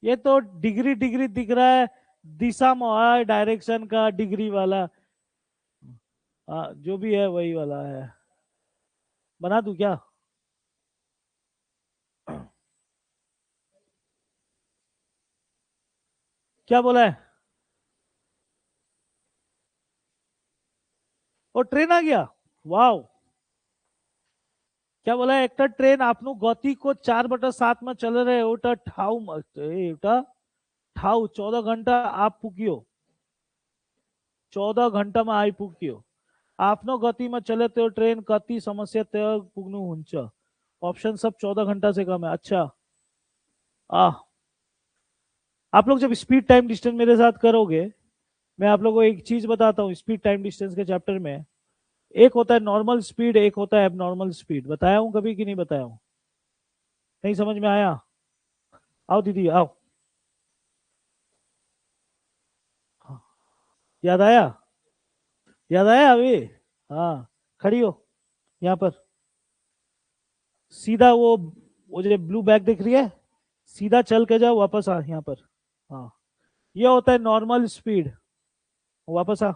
ये तो डिग्री डिग्री दिख रहा है, दिशा में है डायरेक्शन का डिग्री वाला, जो भी है वही वाला है, बना दूं क्या, क्या बोला है, और ट्रेन आ गया, वाव, क्या बोला है, एक ट्रेन आपनु गति को 4/7 में चल रहे ओटा ठाउ ठाउ 14 घंटा आप पूकियो, 14 ઘંટામાં આવી પૂગ્યો. આપનો ગતિમાં चले तो ट्रेन कति समस्या तय पुगनु हुन्छ. ऑप्शन सब 14 घंटा से कम है. अच्छा, आप लोग जब स्पीड टाइम डिस्टेंस मेरे साथ करोगे, मैं आप लोगों को एक चीज बताता हूँ स्पीड टाइम डिस्टेंस के चैप्टर में. एक होता है नॉर्मल स्पीड, एक होता है एबनॉर्मल स्पीड. बताया हूँ कभी कि नहीं बताया हूँ? नहीं समझ में आया? आओ दीदी आओ. हाँ, याद आया? याद आया अभी? हाँ, खड़ी हो यहाँ पर. सीधा वो जो ब्लू बैग दिख रही है, सीधा चल के जाओ, वापस आ यहाँ पर. हाँ, ये होता है नॉर्मल स्पीड. वापस आ.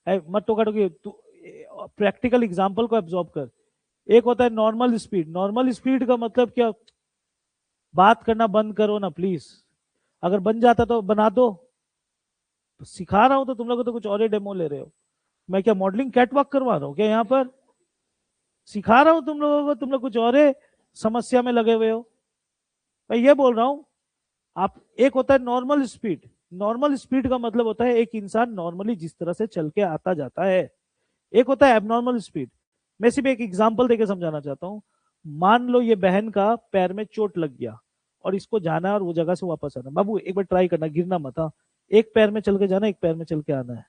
मत टोका टोकी तू. प्रैक्टिकल एग्जांपल को एब्जॉर्ब कर. एक होता है नॉर्मल स्पीड. नॉर्मल स्पीड का मतलब क्या? बात करना बंद करो ना प्लीज. अगर बन जाता तो बना दो. तो सिखा रहा हूं तो तुम लोग तो कुछ और ही डेमो ले रहे हो. मैं क्या मॉडलिंग कैटवॉक करवा रहा हूँ क्या यहाँ पर? सिखा रहा हूँ तुम लोगों को, तुम लोग कुछ और ही समस्या में लगे हुए हो. मैं ये बोल रहा हूँ, आप एक होता है नॉर्मल स्पीड. नॉर्मल स्पीड का मतलब होता है एक इंसान नॉर्मली जिस तरह से चल के आता जाता है. एक होता है एबनॉर्मल स्पीड. मैं सिर्फ एक एग्जांपल देके समझाना चाहता हूँ. मान लो ये बहन का पैर में चोट लग गया और इसको जाना है और वो जगह से वापस आना. बाबू एक बार ट्राई करना, गिरना मत. हाँ, एक पैर में चल के जाना, एक पैर में चल के आना है.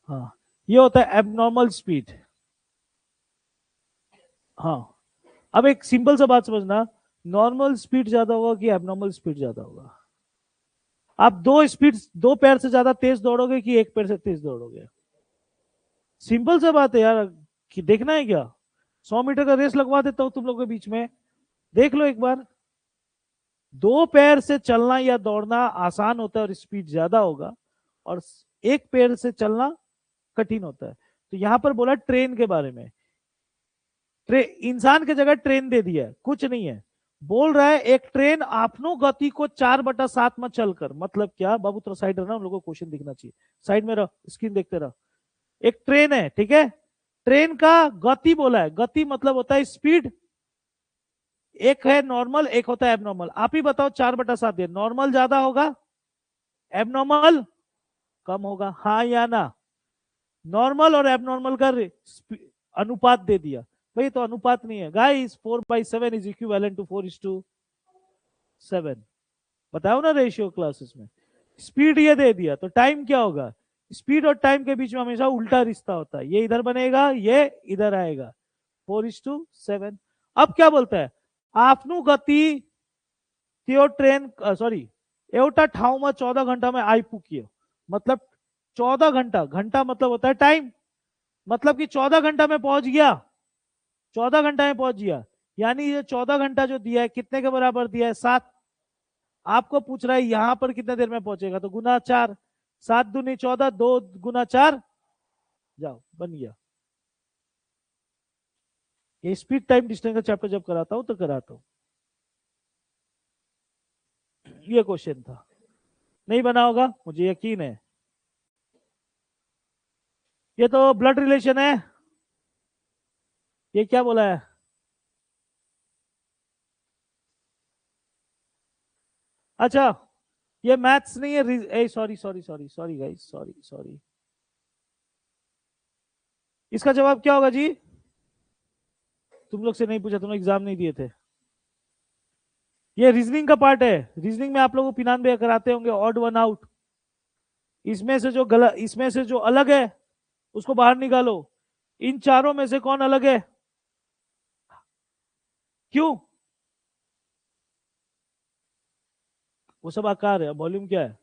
हाँ, ये होता है एबनॉर्मल स्पीड. हाँ, अब एक सिंपल सा बात समझना. नॉर्मल स्पीड ज्यादा होगा कि एबनॉर्मल स्पीड ज्यादा होगा? आप दो स्पीड, दो पैर से ज्यादा तेज दौड़ोगे कि एक पैर से तेज दौड़ोगे? सिंपल सा बात है यार. कि देखना है क्या? 100 मीटर का रेस लगवा देता हूं तुम लोगों के बीच में. देख लो एक बार. दो पैर से चलना या दौड़ना आसान होता है और स्पीड ज्यादा होगा, और एक पैर से चलना कठिन होता है. तो यहां पर बोला ट्रेन के बारे में. इंसान की जगह ट्रेन दे दिया है, कुछ नहीं है. बोल रहा है एक ट्रेन आपनो गति को 4/7 में चलकर. मतलब क्या बाबू? तो साइड रहना, उन लोगों को क्वेश्चन दिखना चाहिए. साइड में रहो, स्क्रीन देखते रहो. एक ट्रेन है, ठीक है. ट्रेन का गति बोला है. गति मतलब होता है स्पीड. एक है नॉर्मल, एक होता है एबनॉर्मल. आप ही बताओ 4/7 दिया, नॉर्मल ज्यादा होगा, एबनॉर्मल कम होगा? हाँ या ना? नॉर्मल और एबनॉर्मल का अनुपात दे दिया. भाई तो अनुपात नहीं है गाइस. 4/7 is equivalent to 4:7. बताओ ना रेशियो क्लासेस में. स्पीड ये दे दिया तो टाइम क्या होगा? स्पीड और टाइम के बीच में हमेशा उल्टा रिश्ता होता है. ये इधर बनेगा, ये इधर आएगा. 4:7. अब क्या बोलता है? आपनु गति त्यो ट्रेन सॉरी एउटा ठाउँमा 14 घंटा में आई पुग्यो. मतलब 14 घंटा. घंटा मतलब होता है टाइम. मतलब कि 14 घंटा में पहुंच गया. 14 घंटा में पहुंच गया. यानी ये 14 घंटा जो दिया है कितने के बराबर दिया है? 7. आपको पूछ रहा है यहां पर कितने देर में पहुंचेगा, तो गुना 4. 7×2 = 14, 2×4. जाओ, बन गया. ये स्पीड टाइम डिस्टेंस का चैप्टर जब कराता हूं तो कराता हूं. ये क्वेश्चन था. नहीं बना होगा मुझे यकीन है. ये तो ब्लड रिलेशन है. ये क्या बोला है? अच्छा, ये मैथ्स नहीं है. Sorry sorry sorry sorry guys, sorry sorry. इसका जवाब क्या होगा जी? तुम लोग से नहीं पूछा, तुम लोग एग्जाम नहीं दिए थे. ये रीजनिंग का पार्ट है. रीजनिंग में आप लोगों को पिनान भी कराते होंगे ऑड वन आउट. इसमें से जो गलत, इसमें से जो अलग है उसको बाहर निकालो. इन चारों में से कौन अलग है? क्यों? वो सब आकार है, वॉल्यूम क्या है?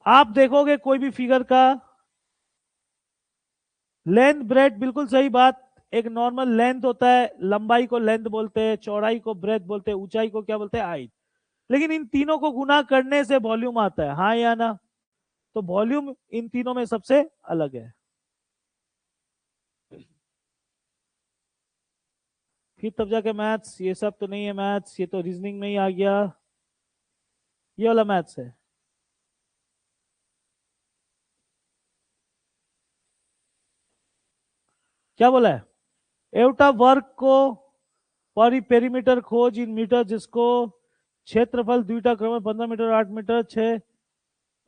आप देखोगे कोई भी फिगर का लेंथ ब्रेथ, बिल्कुल सही बात. एक नॉर्मल लेंथ होता है, लंबाई को लेंथ बोलते हैं, चौड़ाई को ब्रेथ बोलते हैं, ऊंचाई को क्या बोलते हैं? हाइट. लेकिन इन तीनों को गुना करने से वॉल्यूम आता है, हाँ या ना? तो वॉल्यूम इन तीनों में सबसे अलग है. फिर तब जाके मैथ्स. ये सब तो नहीं है मैथ्स, ये तो रीजनिंग में ही आ गया. ये वाला मैथ्स है. क्या बोला है? एउटा वर्ग को पेरीमीटर खोज इन मीटर जिसको क्षेत्रफल दुईटा क्रम 15 मीटर 8 मीटर 6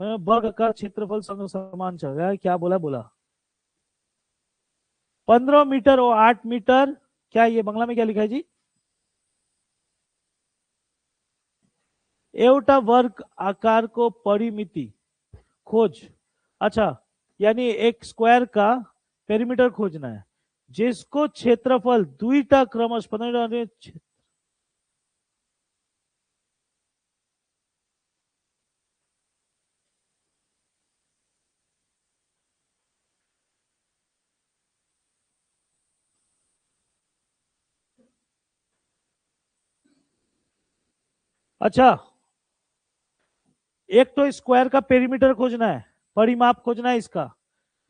वर्गाकार क्षेत्रफल समान चल रहा है। क्या बोला बोला 15 मीटर और 8 मीटर। क्या ये बंगला में क्या लिखा है जी? एवटा वर्ग आकार को परिमिति खोज। अच्छा, यानी एक स्क्वायर का पेरीमीटर खोजना है जिसको क्षेत्रफल दुईटा क्रमश 15 अच्छा, एक तो स्क्वायर का पेरीमीटर खोजना है, परिमाप खोजना है इसका।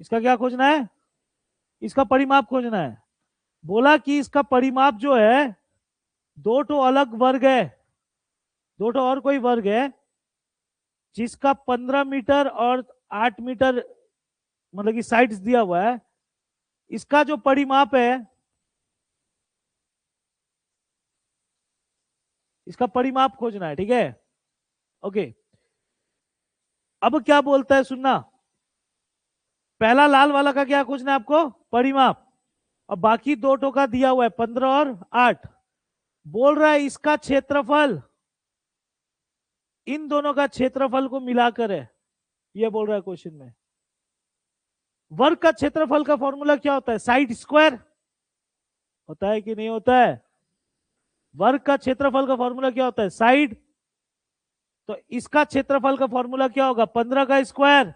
इसका क्या खोजना है? इसका परिमाप खोजना है। बोला कि इसका परिमाप जो है दो तो अलग वर्ग है, दो तो और कोई वर्ग है जिसका 15 मीटर और 8 मीटर मतलब कि साइड्स दिया हुआ है। इसका जो परिमाप है, इसका परिमाप खोजना है, ठीक है? ओके, अब क्या बोलता है सुनना। पहला लाल वाला का क्या खोजना है आपको? परिमाप। और बाकी दो टो का दिया हुआ है 15 और 8। बोल रहा है इसका क्षेत्रफल इन दोनों का क्षेत्रफल को मिलाकर है, ये बोल रहा है क्वेश्चन में। वर्ग का क्षेत्रफल का फॉर्मूला क्या होता है? साइड स्क्वायर होता है कि नहीं होता है? वर्ग का क्षेत्रफल का फॉर्मूला क्या होता है? साइड। तो इसका क्षेत्रफल का फॉर्मूला क्या होगा? 15 का स्क्वायर।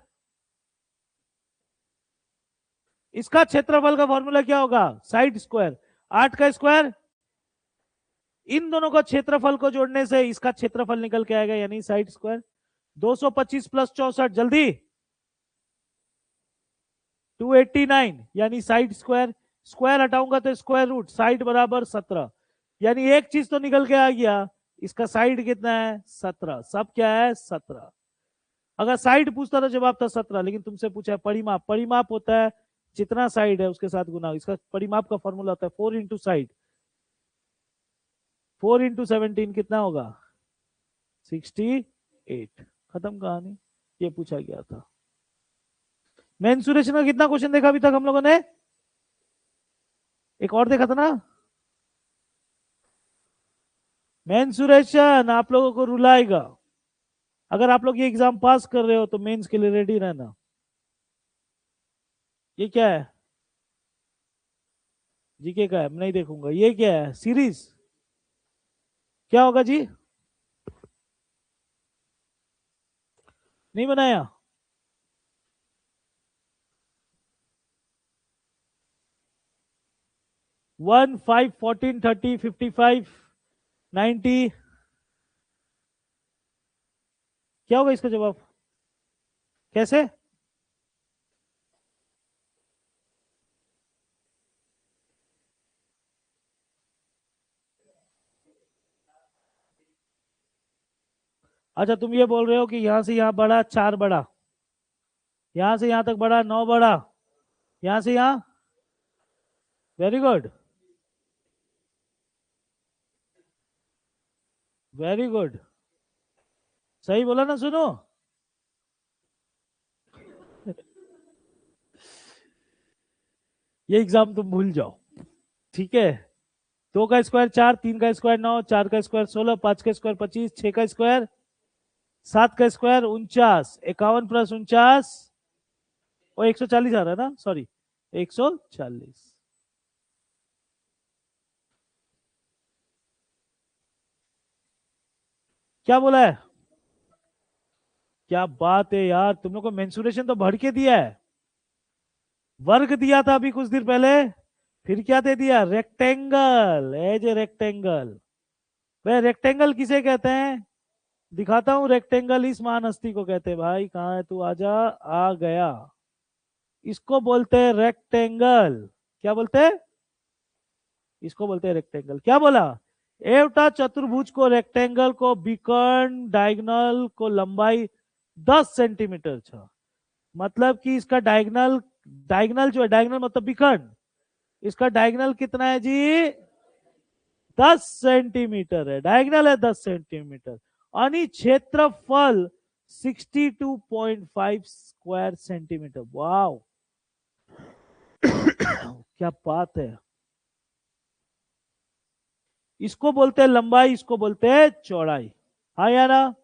इसका क्षेत्रफल का फॉर्मूला क्या होगा? Side square. 8 का स्क्वायर। इन दोनों का क्षेत्रफल को जोड़ने से इसका क्षेत्रफल निकल के आएगा, यानी साइड स्क्वायर। 225 प्लस 64 जल्दी 289, यानी साइड स्क्वायर। स्क्वायर हटाऊंगा तो स्क्वायर रूट, साइड बराबर 17। यानी एक चीज तो निकल के आ गया, इसका साइड कितना है? 17। सब क्या है? 17। अगर साइड पूछता तो जवाब था 17, लेकिन तुमसे पूछा है परिमाप। परिमाप होता है जितना साइड है उसके साथ गुना। इसका परिमाप का फॉर्मूला होता है 4 इंटू साइड। 4 इंटू 17 कितना होगा? 68। खत्म कहानी। ये पूछा गया था। मेंसुरेशन का कितना क्वेश्चन देखा अभी तक हम लोगों ने? एक और देखा था ना, मेंसुरेशन आप लोगों को रुलाएगा। अगर आप लोग ये एग्जाम पास कर रहे हो तो मेंस के लिए रेडी रहना। ये क्या है? जीके का है, मैं नहीं देखूंगा। ये क्या है? सीरीज। क्या होगा जी? नहीं बनाया? 1 5 14 30 55 90। क्या होगा इसका जवाब? कैसे? अच्छा, तुम ये बोल रहे हो कि यहां से यहां बढ़ा 4 बढ़ा, यहां से यहां तक बढ़ा 9 बढ़ा, यहां से यहां। Very good, very good. सही बोला ना? सुनो, ये एग्जाम तुम भूल जाओ, ठीक है? 2 का स्क्वायर 4, 3 का स्क्वायर 9, 4 का स्क्वायर 16, 5 का स्क्वायर 25, 6 का स्क्वायर 7 का स्क्वायर 49, 51 प्लस 49 और 140 आ रहा है ना, सॉरी 140। क्या बोला है? क्या बात है यार, तुम लोग को मेंसुरेशन तो भर के दिया है। वर्ग दिया था अभी कुछ देर पहले, फिर क्या दे दिया? रेक्टेंगल। As a rectangle. भाई रेक्टेंगल किसे कहते हैं? दिखाता हूं। रेक्टेंगल इस महान हस्ती को कहते हैं। भाई कहाँ है तू? आजा। आ गया। इसको बोलते हैं रेक्टेंगल। क्या बोलते हैं? इसको बोलते हैं रेक्टेंगल। क्या बोला? एवटा चतुर्भुज को, रेक्टेंगल को विकर्ण डायगोनल को लंबाई 10 सेंटीमीटर छ। मतलब कि इसका डायगोनल, डायगोनल जो है, डायगोनल मतलब विकर्ण, इसका डायगोनल कितना है जी? 10 सेंटीमीटर है, डायगोनल है 10 सेंटीमीटर, आणि क्षेत्रफल 62.5 स्क्वायर सेंटीमीटर। वाओ क्या बात है। इसको बोलते हैं लंबाई, इसको बोलते हैं चौड़ाई। हाँ या ना?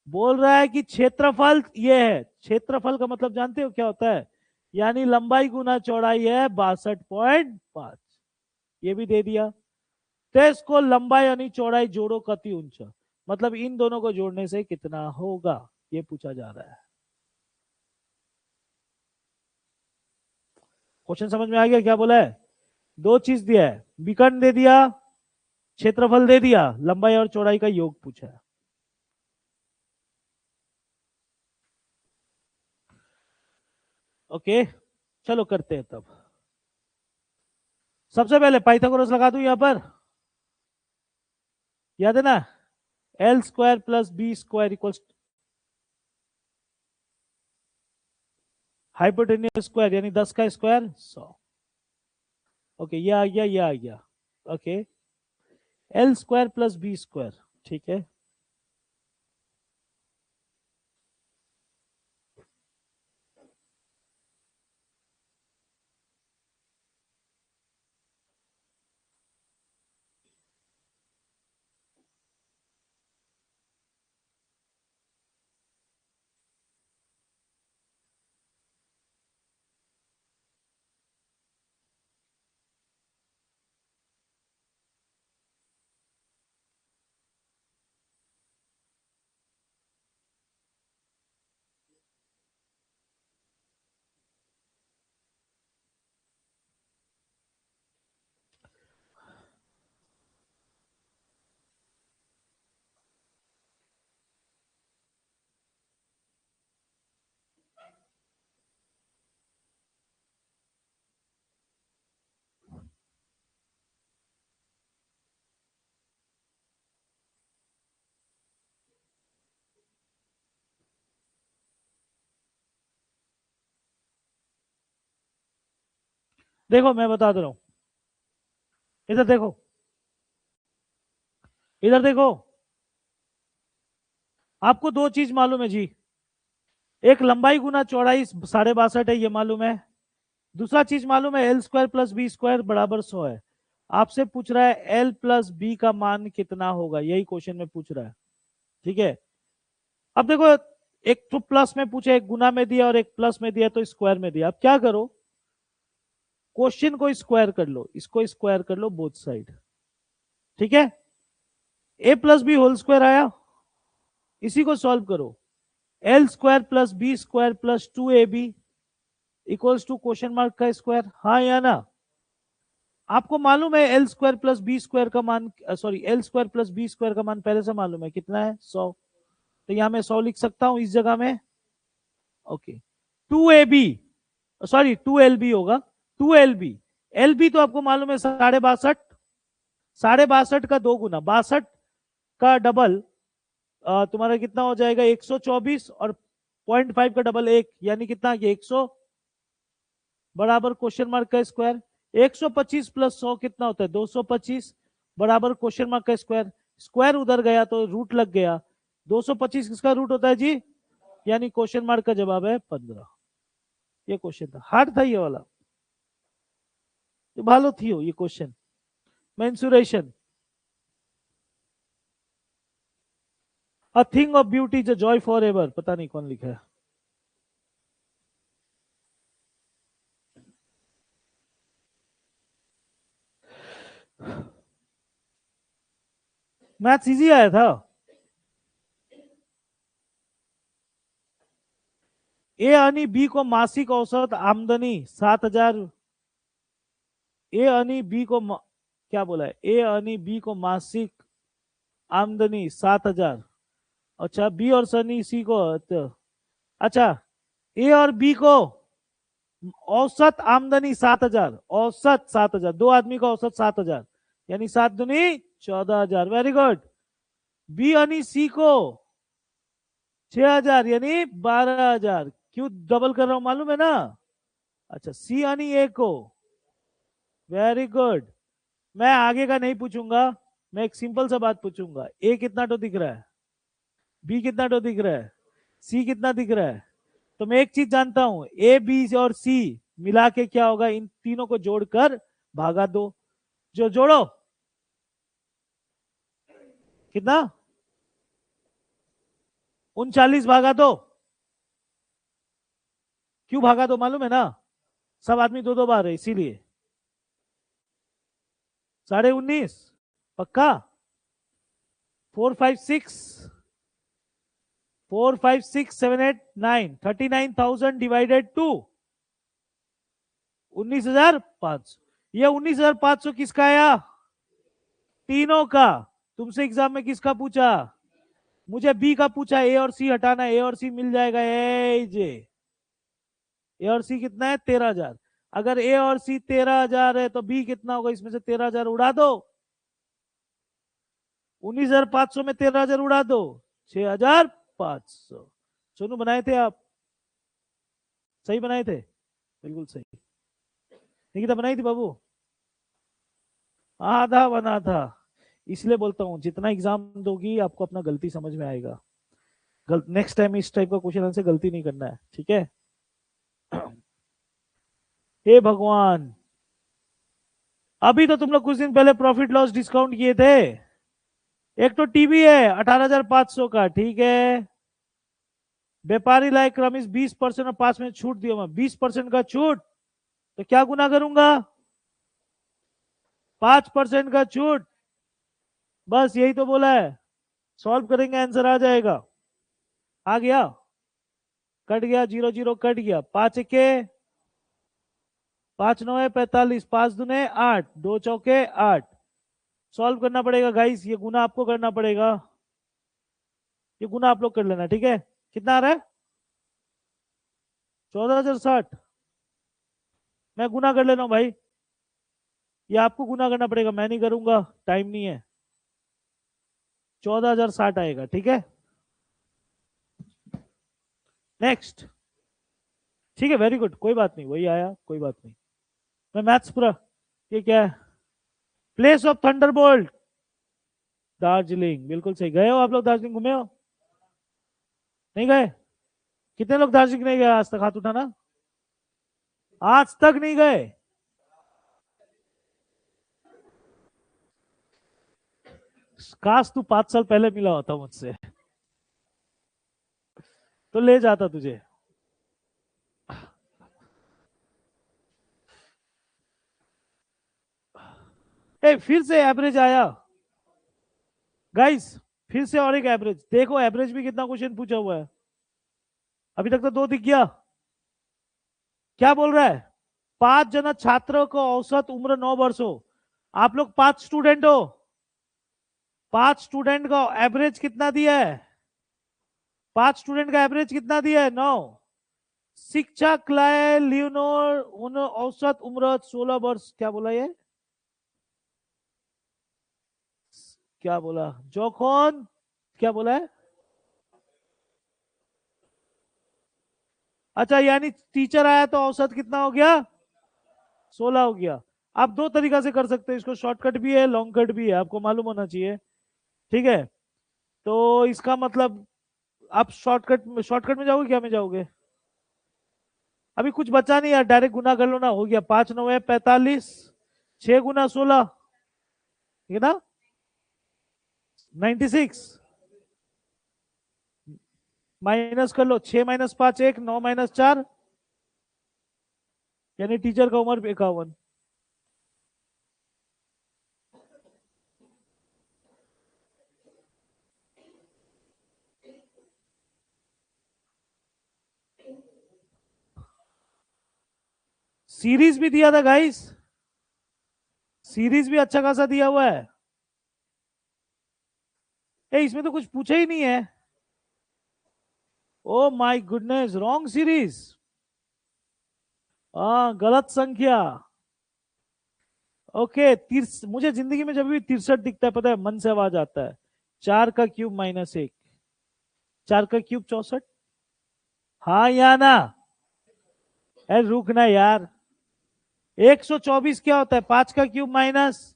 बोल रहा है कि क्षेत्रफल ये है, क्षेत्रफल का मतलब जानते हो क्या होता है? यानी लंबाई गुना चौड़ाई है 62.5। ये भी दे दिया। तो इसको लंबाई यानी चौड़ाई जोड़ो कति ऊंचा, मतलब इन दोनों को जोड़ने से कितना होगा, ये पूछा जा रहा है। क्वेश्चन समझ में आ गया क्या बोला है? दो चीज दिया है, विकर्ण दे दिया, क्षेत्रफल दे दिया, लंबाई और चौड़ाई का योग पूछा है। ओके चलो करते हैं तब। सबसे पहले पाइथागोरस लगा दूं यहां पर, याद है ना? L square plus B square equals hypotenuse square यानी 10 का स्क्वायर 100। ओके ये आ गया, ये आ गया। Okay L square plus B square, ठीक है। देखो मैं बता दे रहा हूं, इधर देखो, इधर देखो। आपको दो चीज मालूम है जी, एक लंबाई गुना चौड़ाई 62.5 है, ये मालूम है। दूसरा चीज मालूम है L square plus B square बराबर 100 है। आपसे पूछ रहा है एल प्लस बी का मान कितना होगा, यही क्वेश्चन में पूछ रहा है। ठीक है, अब देखो, एक तो प्लस में पूछे, एक गुना में दिया और एक प्लस में दिया तो स्क्वायर में दिया। अब क्या करो, क्वेश्चन को स्क्वायर कर लो, इसको स्क्वायर कर लो बोथ साइड। ठीक है, A plus B whole square आया, इसी को सॉल्व करो। L square plus B square plus 2ab equals to question mark का स्क्वायर, हाँ या ना? आपको मालूम है L square plus B square का मान, sorry L square plus B square का मान पहले से मालूम है कितना है, 100। तो यहां मैं 100 लिख सकता हूं इस जगह में। ओके 2ab, सॉरी 2lb होगा, 2lb। एलबी तो आपको मालूम है 62.5, 62.5 का दो गुना 62 का डबल तुम्हारा कितना हो जाएगा 124, और 0.5 का डबल 1 यानी कितना, ये 100 बराबर क्वेश्चन मार्क का स्क्वायर। 125 प्लस 100 कितना होता है 225 बराबर क्वेश्चन मार्क का स्क्वायर। स्क्वायर उधर गया तो रूट लग गया, 225 किसका रूट होता है जी, यानी क्वेश्चन मार्क का जवाब है 15। ये क्वेश्चन था, हार्ड था ये वाला, भालो थी ये question. Mensuration, a thing of beauty is a joy for ever, पता नहीं कौन लिखा है। मैथ्स इजी आया था। ए यानी बी को मासिक औसत आमदनी 7,000, ए यानी बी को क्या बोला है, ए यानी बी को मासिक आमदनी 7,000। अच्छा बी और सनी सी को तो, अच्छा ए और बी को औसत आमदनी 7,000, औसत 7,000, दो आदमी का औसत 7,000 यानी 7 दूनी 14,000, वेरी गुड। बी यानी सी को 6,000 यानी 12,000, क्यों डबल कर रहा हूं मालूम है ना? अच्छा सी यानी ए को, वेरी गुड, मैं आगे का नहीं पूछूंगा, मैं एक सिंपल सा बात पूछूंगा। ए कितना तो दिख रहा है, बी कितना तो दिख रहा है, सी कितना दिख रहा है। तो मैं एक चीज जानता हूं, ए बी और सी मिला के क्या होगा, इन तीनों को जोड़कर भागा दो। जो जोड़ो कितना, 39 भागा दो। क्यों भागा दो मालूम है ना, सब आदमी दो दो बार है इसीलिए। 19.5 पक्का। 4 5 6 4 5 6 7 8 9 39,000 डिवाइडेड 2 19,500। ये 19,500 किसका आया, तीनों का। तुमसे एग्जाम में किसका पूछा, मुझे बी का पूछा। ए और सी हटाना, ए और सी मिल जाएगा, ए जे। ए और सी कितना है, 13,000। अगर ए और सी 13,000 है तो बी कितना होगा, इसमें से 13,000 उड़ा दो। 19,500 में 13,000 उड़ा दो, 6,500। सोनू बनाए थे आप, सही बनाए थे, बिल्कुल सही। निकिता बनाई थी बाबू, आधा बना था। इसलिए बोलता हूं जितना एग्जाम दोगी आपको अपना गलती समझ में आएगा। नेक्स्ट टाइम इस टाइप का क्वेश्चन आंसर गलती नहीं करना है, ठीक है। हे भगवान, अभी तो तुम लोग कुछ दिन पहले प्रॉफिट लॉस डिस्काउंट किए थे। एक तो टीवी है 18,500 का, ठीक है। व्यापारी लाइक क्रमिस 20% और 5 में छूट दिया, मैं 20% का छूट, तो क्या गुना करूंगा, 5% का छूट। बस यही तो बोला है, सॉल्व करेंगे आंसर आ जाएगा। आ गया, कट गया, 0 0 कट गया। 5 के 5 9 है 45, 5 दूने 8, 2 चौके 8। सॉल्व करना पड़ेगा गाइस, ये गुना आपको करना पड़ेगा, ये गुना आप लोग कर लेना, ठीक है। कितना आ रहा है, 14,060। मैं गुना कर ले रहा हूं भाई, ये आपको गुना करना पड़ेगा, मैं नहीं करूंगा, टाइम नहीं है। 14,060 आएगा, ठीक है। नेक्स्ट, ठीक है, वेरी गुड, कोई बात नहीं, वही आया, कोई बात नहीं। मैं मैथ्स पूरा, ये क्या है, प्लेस ऑफ थंडरबोल्ट, दार्जिलिंग, बिल्कुल सही। गए हो आप लोग दार्जिलिंग, घूमे हो, नहीं गए। कितने लोग दार्जिलिंग नहीं गए आज तक, हाथ उठाना। आज तक नहीं गए, काश तू 5 साल पहले मिला होता मुझसे, तो ले जाता तुझे। फिर से एवरेज आया गाइस, फिर से और एक एवरेज देखो, एवरेज भी कितना क्वेश्चन पूछा हुआ है। अभी तक तो 2 दिख गया। क्या बोल रहा है, 5 जना छात्रों को औसत उम्र 9 वर्ष हो। आप लोग 5 स्टूडेंट हो, 5 स्टूडेंट का एवरेज कितना दिया है, 5 स्टूडेंट का एवरेज कितना दिया है, 9। शिक्षक लाए लियोनोर औसत उम्र 16 वर्ष। क्या बोला ये, क्या बोला जोखोन, क्या बोला है। अच्छा, यानी टीचर आया तो औसत कितना हो गया, 16 हो गया। आप दो तरीका से कर सकते हैं इसको, शॉर्टकट भी है, लॉन्ग कट भी है, आपको मालूम होना चाहिए, ठीक है। तो इसका मतलब आप शॉर्टकट में जाओगे, क्या में जाओगे, अभी कुछ बचा नहीं यार, डायरेक्ट गुना कर लो ना, हो गया। 5 9 है 45, 6 गुना 16, ठीक है ना, 96। माइनस कर लो, 6 - 5 1, 9 - 4, यानी टीचर का उम्र 51। सीरीज भी दिया था गाइस, सीरीज भी अच्छा खासा दिया हुआ है। इसमें तो कुछ पूछा ही नहीं है। Oh my goodness, wrong series, गलत संख्या। ओके, मुझे जिंदगी में जब भी 63 दिखता है, पता है मन से आवाज आता है, 4 का क्यूब -1, 4 का क्यूब 64। हाँ या ना, रुकना यार। 124 क्या होता है, 5 का क्यूब माइनस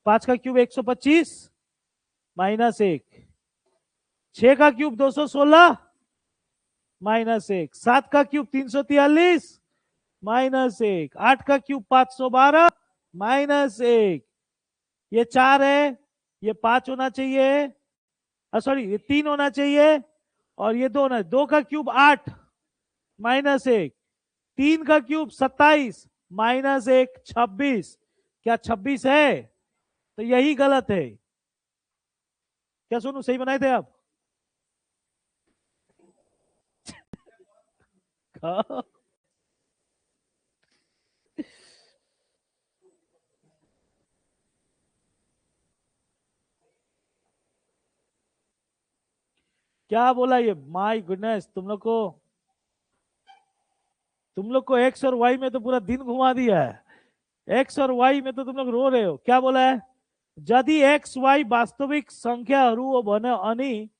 5 का क्यूब 125 -1, 6 का क्यूब 216 -1, 7 का क्यूब 343 -1, 8 का क्यूब 512 -1, ये 4 है, ये 5 होना चाहिए, सॉरी ये 3 होना चाहिए और ये 2 होना, 2 का क्यूब 8 -1, 3 का क्यूब 27 -1 26, क्या 26 है? तो यही गलत है। क्या सोनू सही बनाए थे आप? क्या बोला ये? माय गुडनेस, तुम लोग को एक्स और वाई में तो पूरा दिन घुमा दिया है। एक्स और वाई में तो तुम लोग रो रहे हो। क्या बोला है? यदि एक्स वाई वास्तविक संख्याहरू भने अनि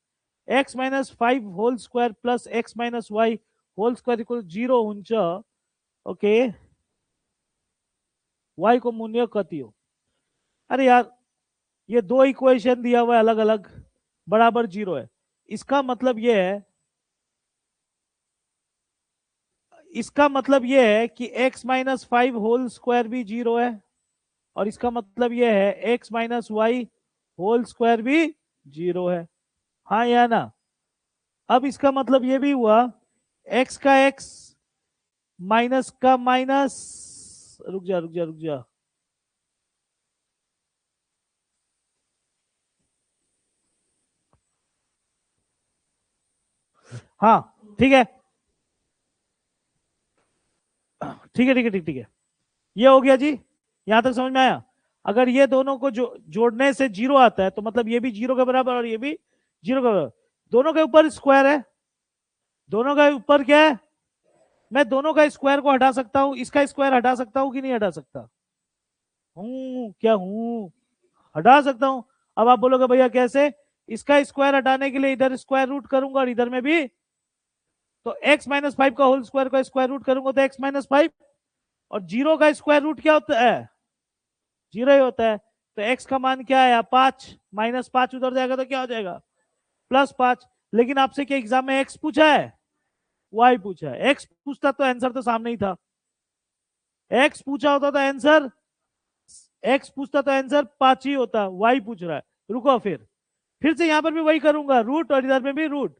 X minus 5 whole square plus X minus Y whole square equal 0 हुन्छ, ओके, वाई को मूल्य कति हो? अरे यार, ये दो इक्वेशन दिया हुआ है अलग अलग, बराबर 0 है। इसका मतलब ये है, इसका मतलब ये है कि x माइनस 5 होल स्क्वायर भी 0 है, और इसका मतलब ये है x minus Y whole square भी 0 है। हाँ या ना? अब इसका मतलब ये भी हुआ x का x माइनस का माइनस, रुक जा रुक जा रुक जा, हाँ ठीक है ठीक है ठीक है ठीक ठीक है, ये हो गया जी। यहां तक समझ में आया? अगर ये दोनों को जोड़ने से 0 आता है तो मतलब ये भी 0 के बराबर और ये भी 0 के बराबर। दोनों के ऊपर स्क्वायर है, दोनों के ऊपर क्या है? मैं दोनों का स्क्वायर को हटा सकता हूं, इसका स्क्वायर हटा सकता हूं कि नहीं हटा सकता? हूं क्या? हूं, हटा सकता हूं। अब आप बोलोगे भैया कैसे? इसका स्क्वायर हटाने के लिए इधर स्क्वायर रूट करूंगा और इधर में भी, तो x माइनस 5 का होल स्क्वायर का स्क्वायर रूट करूंगा तो x माइनस 5, और 0 का स्क्वायर रूट क्या होता है? 0 ही होता है। तो x का मान क्या है? 5, -5 उधर जाएगा तो क्या हो जाएगा? +5। लेकिन आपसे क्या एग्जाम में x पूछा है? y पूछा है। x पूछता तो आंसर तो सामने ही था। x पूछा होता तो आंसर, x पूछता तो आंसर 5 ही होता, y पूछ रहा है। रुको, फिर से यहां पर भी वही करूंगा, रूट, और इधर में भी root.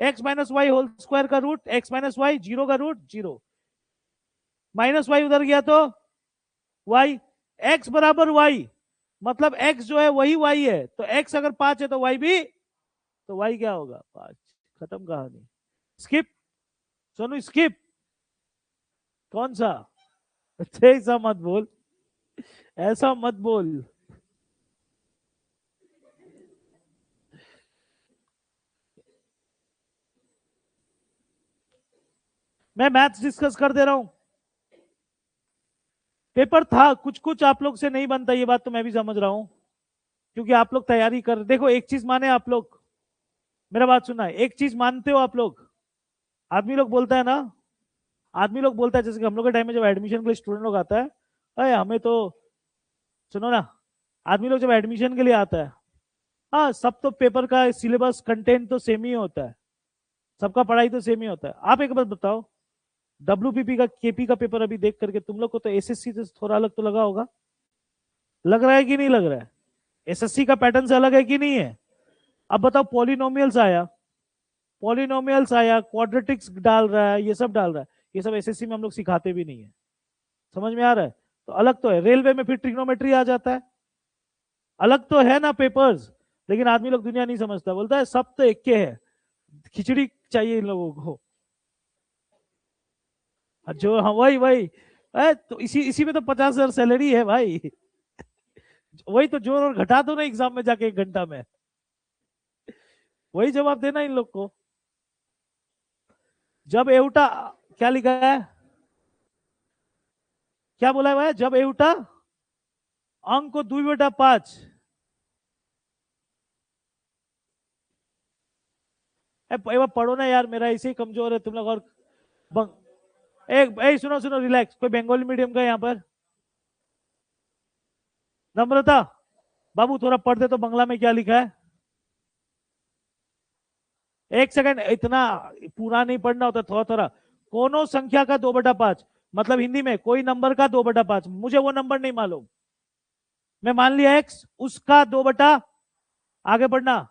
x minus Y whole square का रूट x माइनस वाई, 0 का रूट 0, माइनस वाई उधर गया तो y, x बराबर y, मतलब x जो है वही y है, तो x अगर 5 है तो y भी, तो y क्या होगा? 5। खत्म कहानी। Skip Sonu, skip. कौन सा? ऐसा मत बोल, ऐसा मत बोल। मैं मैथ्स डिस्कस कर दे रहा हूं। पेपर था, कुछ कुछ आप लोग से नहीं बनता, ये बात तो मैं भी समझ रहा हूं, क्योंकि आप लोग तैयारी कर, देखो एक चीज माने आप लोग, मेरा बात सुनना है, एक चीज मानते हो आप लोग, आदमी लोग बोलता है ना, आदमी लोग बोलता है, जैसे कि हम लोग के टाइम में जब एडमिशन के लिए स्टूडेंट लोग आता है, अरे हमें तो, सुनो ना, आदमी लोग जब एडमिशन के लिए आता है, हाँ सब तो पेपर का सिलेबस कंटेंट तो सेम ही होता है, सबका पढ़ाई तो सेम ही होता है। आप एक बात बताओ, डब्ल्यूपीपी का केपी का पेपर अभी देख करके तुम लोग को तो एसएससी से थोड़ा अलग तो लगा होगा, लग रहा है कि नहीं लग रहा है? एसएससी का पैटर्न से अलग है कि नहीं है? अब बताओ, पॉलिनोमियल्स आया, पॉलिनोमियल्स आया, क्वाड्रेटिक्स डाल रहा है, ये सब डाल रहा है, ये सब एसएससी में हम लोग सिखाते भी नहीं है। समझ में आ रहा है? तो अलग तो है। रेलवे में फिर ट्रिग्नोमेट्री आ जाता है, अलग तो है ना पेपर्स, लेकिन आदमी लोग दुनिया नहीं समझता, बोलता है सब तो एक के है, खिचड़ी चाहिए इन लोगों को। जो, हाँ वही वही, तो इसी इसी में तो 50,000 सैलरी है भाई। वही तो जोड़ और घटा दो ना एग्जाम में जाके 1 घंटा में, वही जवाब देना इन लोग को। जब एवटा, क्या लिखा है? क्या बोला है भाई? जब एवटा अंक को 2/5, एक बार पढ़ो ना यार, मेरा ऐसे ही कमजोर है तुम लोग, और सुनो सुनो, रिलैक्स। कोई बंगाली मीडियम का यहाँ पर? नम्रता, बाबू थोड़ा पढ़ दे तो बंगला में क्या लिखा है। एक सेकंड, इतना पूरा नहीं पढ़ना होता, थोड़ा थोड़ा। कोनो संख्या का 2/5, मतलब हिंदी में कोई नंबर का 2/5, मुझे वो नंबर नहीं मालूम, मैं मान लिया एक्स, उसका 2 बटा, आगे बढ़ना।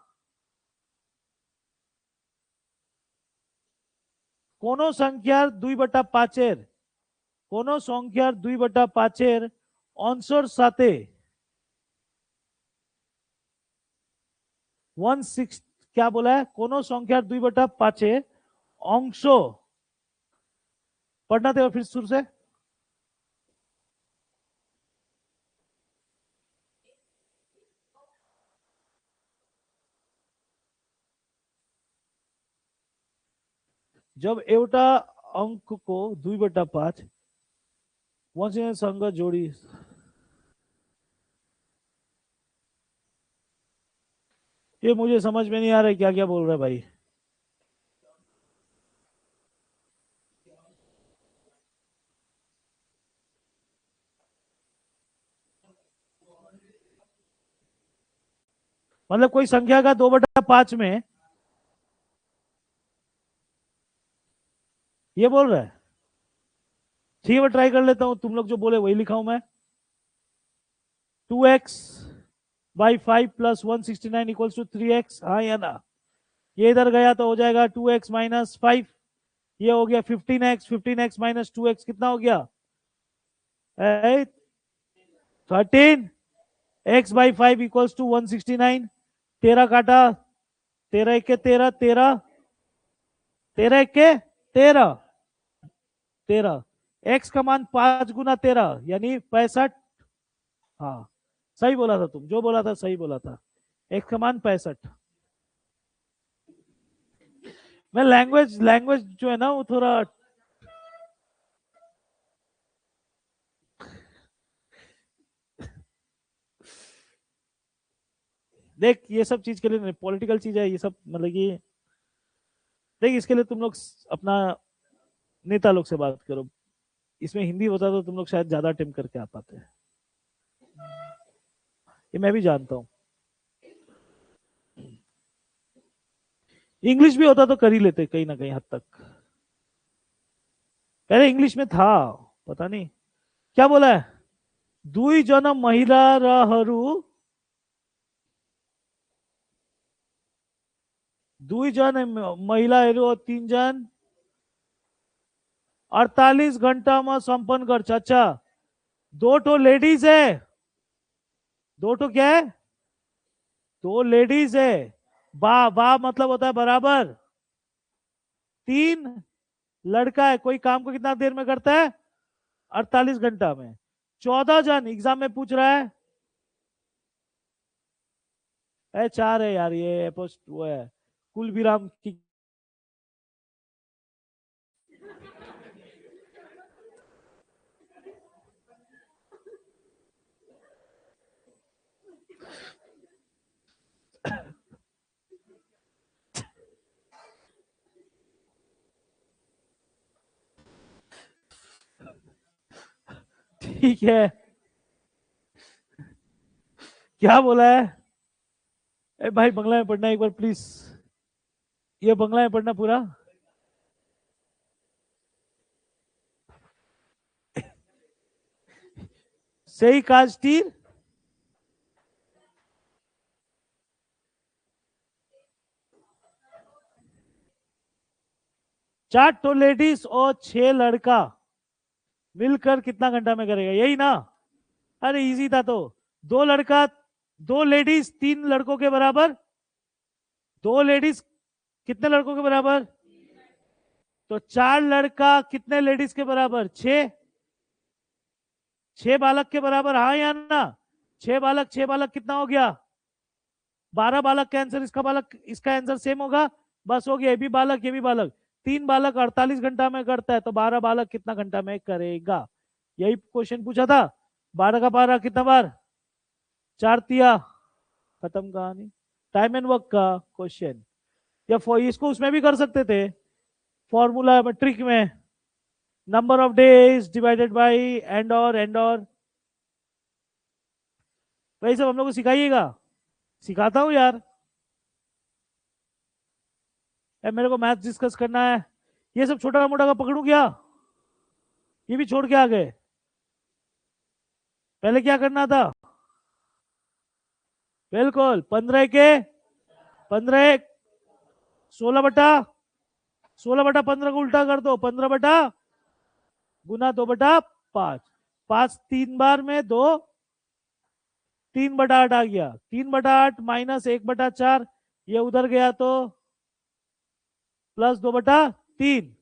कोनो संख्यार 2/5, कोनो संख्यार 2/5 अंशर साथे 1/6, क्या बोला है, कोनो संख्यार 2/5 अंश, पढ़ना थे फिर शुरू से। जब एवटा अंक को 2/5 वंश संग जोड़ी, ये मुझे समझ में नहीं आ रहा है क्या क्या बोल रहा है भाई। मतलब कोई संख्या का 2/5 में ये बोल रहा है। ठीक है, मैं ट्राई कर लेता हूं, तुम लोग जो बोले वही लिखा हूं मैं। 2x/5 plus 169 equals to 3x, हाँ या ना। ये इधर गया तो हो जाएगा 2x-5, ये हो गया 15x, 15x माइनस 2x कितना हो गया 13, x/5 इक्वल्स टू 169, 13 काटा, 13 एक के 13, 13, 13 एक के 13, 13, x का मान 5 × 13 यानी 65। हाँ, सही बोला था तुम, जो बोला था सही बोला था, x का मान 65। मैं लैंग्वेज लैंग्वेज जो है ना वो थोड़ा, देख ये सब चीज के लिए पॉलिटिकल चीज है ये सब, मतलब कि देख इसके लिए तुम लोग अपना नेता लोग से बात करो, इसमें हिंदी होता तो तुम लोग शायद ज्यादा अटेम्प्ट करके आ पाते हैं, ये मैं भी जानता हूँ। इंग्लिश भी होता तो कर ही लेते कहीं ना कहीं हद तक, पहले इंग्लिश में था, पता नहीं क्या बोला है। 2 जन महिलाहरू, 2 जन महिलाहरू और 3 जन 48 घंटा में संपन्न कर। अच्छा, 2 लेडीज है, 2 क्या है, 2 लेडीज है, बा बा मतलब होता है बराबर, 3 लड़का है, कोई काम को कितना देर में करता है 48 घंटा में। 14 जन एग्जाम में पूछ रहा है, 4 है यार, ये पोस्ट वो है कुल विराम की। ठीक है, क्या बोला है, भाई बंगला में पढ़ना एक बार प्लीज, ये बंगला में पढ़ना पूरा। सही काजटीर 4 लेडीज और 6 लड़का मिलकर कितना घंटा में करेगा, यही ना। अरे इजी था तो, 2 लड़का, 2 लेडीज 3 लड़कों के बराबर, 2 लेडीज कितने लड़कों के बराबर, तो 4 लड़का कितने लेडीज के बराबर, 6, 6 बालक के बराबर, हाँ या ना। 6 बालक, 6 बालक कितना हो गया 12 बालक का आंसर, इसका बालक इसका आंसर सेम होगा, बस हो गया, ये भी बालक ये भी बालक। 3 बालक 48 घंटा में करता है, तो 12 बालक कितना घंटा में करेगा, यही क्वेश्चन पूछा था। 12 का 12 कितना बार, 4 तिया, खत्म कहानी। टाइम एंड वर्क का क्वेश्चन, या इसको उसमें भी कर सकते थे, फॉर्मूला में ट्रिक में, number of days divided by and और वही सब हम लोग को सिखाइएगा। सिखाता हूँ यार। मेरे को मैथ डिस्कस करना है। ये सब छोटा मोटा का पकड़ू क्या? ये भी छोड़ के आ गए। पहले क्या करना था? बिल्कुल 15 के 15 एक 16/15 को उल्टा कर दो। 15 बटा गुना 2/5। 5 3 बार में 2, 3/8 आ गया। 3/8 माइनस 1/4, ये उधर गया तो प्लस 2/3।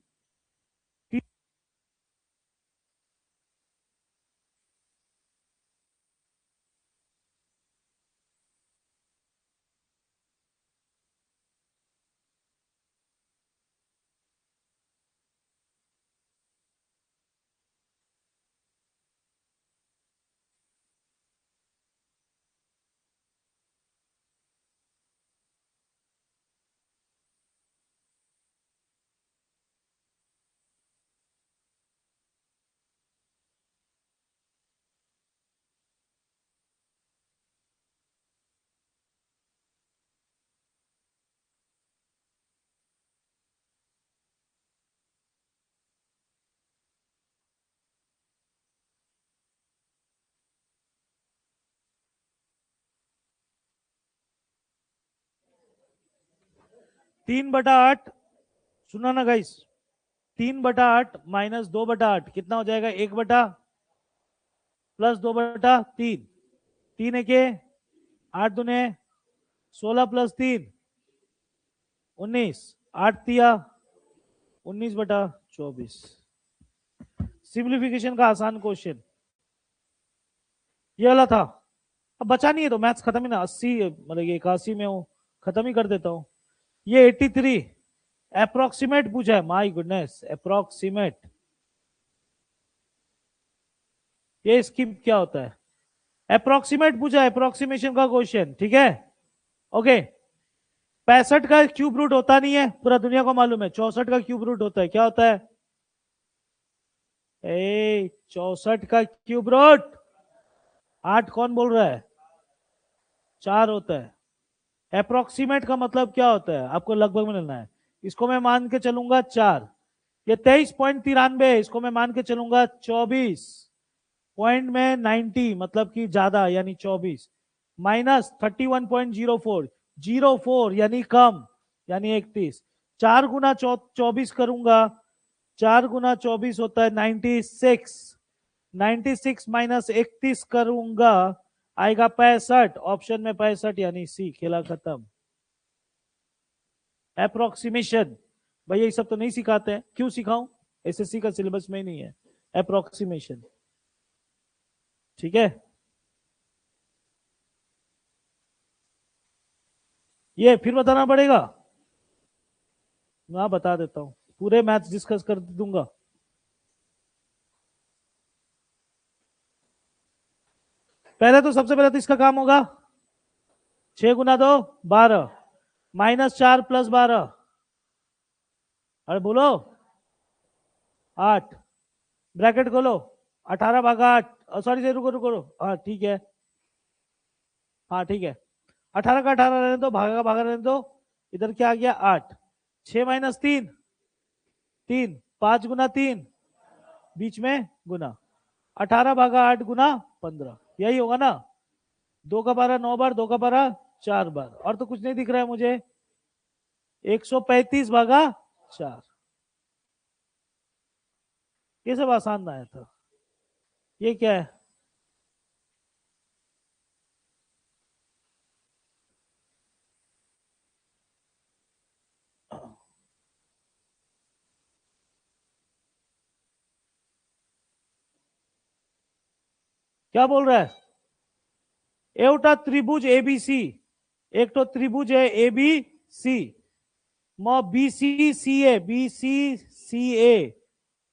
3/8, सुना ना गाइस? 3/8 माइनस 2/8 कितना हो जाएगा? 1 बटा प्लस 2/3। 3 1 8 दूने 16 प्लस 3 19। 8 तिया 19/24। सिंप्लीफिकेशन का आसान क्वेश्चन ये वाला था। अब बचा नहीं है तो मैथ्स खत्म ही ना। 80 मतलब ये 81 में हूँ, खत्म ही कर देता हूँ। ये 83 अप्रोक्सीमेट पूछा है। My goodness, approximate. ये स्कीम क्या होता है? अप्रोक्सीमेट पूछा है, अप्रोक्सीमेशन का क्वेश्चन। ठीक है, ओके। 65 का क्यूब रूट होता नहीं है, पूरा दुनिया को मालूम है। 64 का क्यूब रूट होता है। क्या होता है? 64 का क्यूब रूट 8। कौन बोल रहा है? 4 होता है। अप्रोक्सीमेट का मतलब क्या होता है? आपको लगभग में लेना है। इसको मैं मान के चलूंगा 4। ये 23.93 है, इसको मैं मान के चलूंगा 24 पॉइंट में 90, मतलब कि ज्यादा यानी 24 माइनस 31.04, 04 यानी कम यानी 31। 4 गुना 24 करूंगा, 4 गुना 24 होता है 96। 96 माइनस 31 करूंगा, आएगा 65। ऑप्शन में 65 यानी सी। खेला खत्म। अप्रोक्सीमेशन। भैया ये सब तो नहीं सिखाते हैं, क्यों सिखाऊं? एसएससी का सिलेबस में ही नहीं है अप्रोक्सीमेशन। ठीक है, ये फिर बताना पड़ेगा। मैं बता देता हूं, पूरे मैथ्स डिस्कस कर दूंगा। पहले तो सबसे पहले तो इसका काम होगा। 6 गुना 2 12 माइनस 4 प्लस 12। अरे बोलो। 8 ब्रैकेट खोलो। 18/8। सॉरी से रुको रुको रुको। हाँ ठीक है, हाँ ठीक है। 18 का 18 रहने दो, भागा का भागा रहने दो। इधर क्या आ गया? 8। 6 माइनस 3 3। 5 गुना 3 बीच में गुना। 18/8 गुना 15, यही होगा ना? 2 का 12 9 बार, 2 का 12 4 बार। और तो कुछ नहीं दिख रहा है मुझे। 135/4। ये सब आसान आया था। ये क्या है? क्या बोल रहा है? एवटा त्रिभुज एबीसी। एक तो त्रिभुज है एबीसी, म बीसी सी ए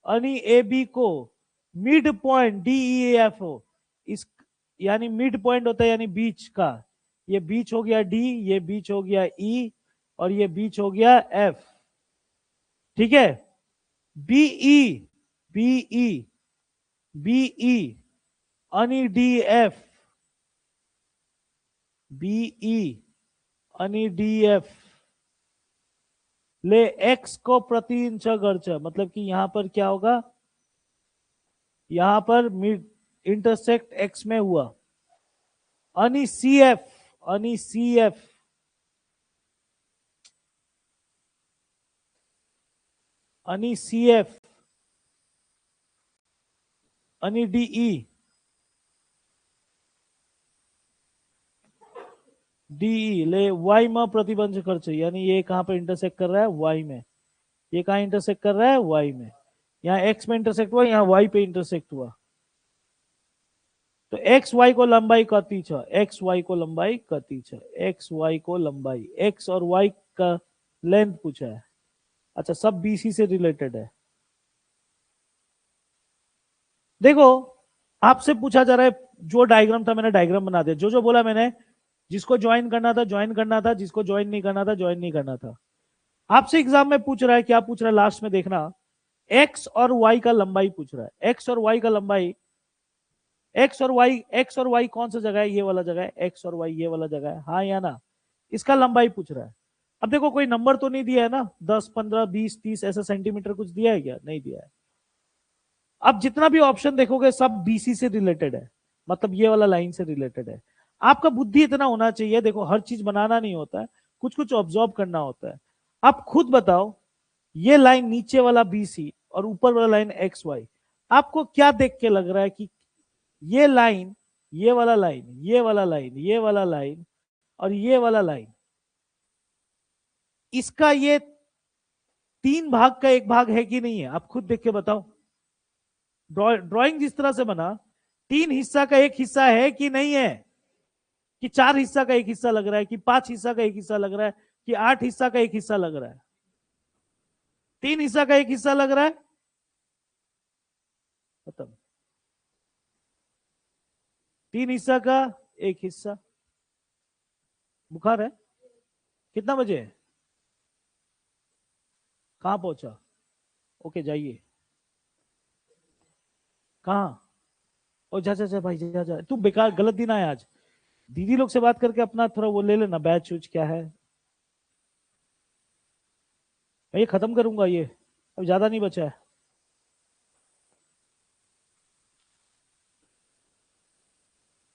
आणि ए बी को mid point D E F हो। इस यानी मिड पॉइंट होता है यानी बीच का। ये बीच हो गया डी, ये बीच हो गया ई, और ये बीच हो गया एफ। ठीक है, बीई बीई बीई आणि डी एफ बीई आणि डीएफ ले एक्स को प्रति इंच गर्च, मतलब कि यहां पर क्या होगा, यहां पर मिड इंटरसेक्ट एक्स में हुआ। आणि सीएफ, आणि सीएफ, आणि सीएफ आणि डीई, डीई ले वाई में प्रतिबंध खर्च, यानी ये कहां पर इंटरसेक्ट कर रहा है, वाई में। ये कहां इंटरसेक्ट कर रहा है, वाई में। यहाँ एक्स में इंटरसेक्ट हुआ, यहाँ वाई पे इंटरसेक्ट हुआ। तो एक्स वाई को लंबाई कती छ, एक्स वाई को लंबाई कती छ, एक्स वाई को लंबाई, एक्स और वाई का लेंथ पूछा है। अच्छा, सब बीसी से रिलेटेड है। देखो, आपसे पूछा जा रहा है, जो डायग्राम था मैंने डायग्राम बना दिया, जो जो बोला मैंने, जिसको ज्वाइन करना था ज्वाइन करना था, जिसको ज्वाइन नहीं करना था ज्वाइन नहीं करना था। आपसे एग्जाम में पूछ रहा है, क्या पूछ रहा है लास्ट में देखना, एक्स और वाई का लंबाई पूछ रहा है। एक्स और वाई का लंबाई, एक्स और वाई कौन सा जगह है, ये वाला जगह है, एक्स और वाई ये वाला जगह है, हाँ या ना। इसका लंबाई पूछ रहा है। अब देखो, कोई नंबर तो नहीं दिया है ना, 10 15 20 30 ऐसा सेंटीमीटर कुछ दिया है क्या, नहीं दिया है। अब जितना भी ऑप्शन देखोगे सब बीसी से रिलेटेड है, मतलब ये वाला लाइन से रिलेटेड है। आपका बुद्धि इतना होना चाहिए, देखो हर चीज बनाना नहीं होता है, कुछ कुछ ऑब्जॉर्व करना होता है। आप खुद बताओ, ये लाइन नीचे वाला बीसी और ऊपर वाला लाइन एक्स वाई, आपको क्या देख के लग रहा है कि ये लाइन, ये वाला लाइन, ये वाला लाइन, ये वाला लाइन और ये वाला लाइन, इसका ये 3 भाग का 1 भाग है कि नहीं है, आप खुद देख के बताओ। ड्राइंग जिस तरह से बना, 3 हिस्सा का 1 हिस्सा है कि नहीं है, कि 4 हिस्सा का 1 हिस्सा लग रहा है, कि 5 हिस्सा का 1 हिस्सा लग रहा है, कि 8 हिस्सा का 1 हिस्सा लग रहा है। 3 हिस्सा का 1 हिस्सा लग रहा है, खत्म। 3 हिस्सा का 1 हिस्सा। बुखार है, कितना बजे है, कहां पहुंचा, ओके जाइए, कहां, ओ जा जा जा भाई, जा जा, तू बेकार गलत दिन आया आज। दीदी लोग से बात करके अपना थोड़ा वो ले लेना, बैच उच क्या है। मैं ये खत्म करूंगा, ये अब ज्यादा नहीं बचा है।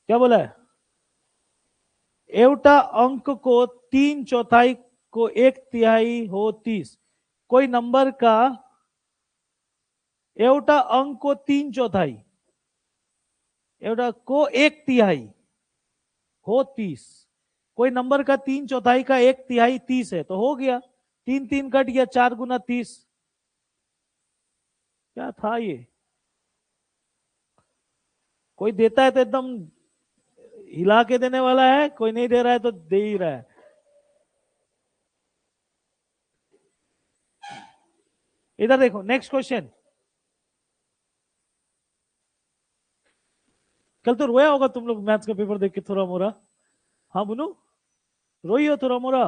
क्या बोला है, एवटा अंक को 3/4 को 1/3 हो 30, कोई नंबर का एवटा अंक को 3/4, एवटा को 1/3 हो 30, कोई नंबर का 3/4 का 1/3 30 है, तो हो गया, 3 3 कट गया, 4 गुना 30। क्या था ये, कोई देता है तो एकदम हिला के देने वाला है, कोई नहीं दे रहा है तो दे ही रहा है। इधर देखो, नेक्स्ट क्वेश्चन। कल तो रोया होगा तुम लोग मैथ्स का पेपर देख के थोड़ा मोरा, हाँ बुनू, रोई हो थोड़ा मोरा,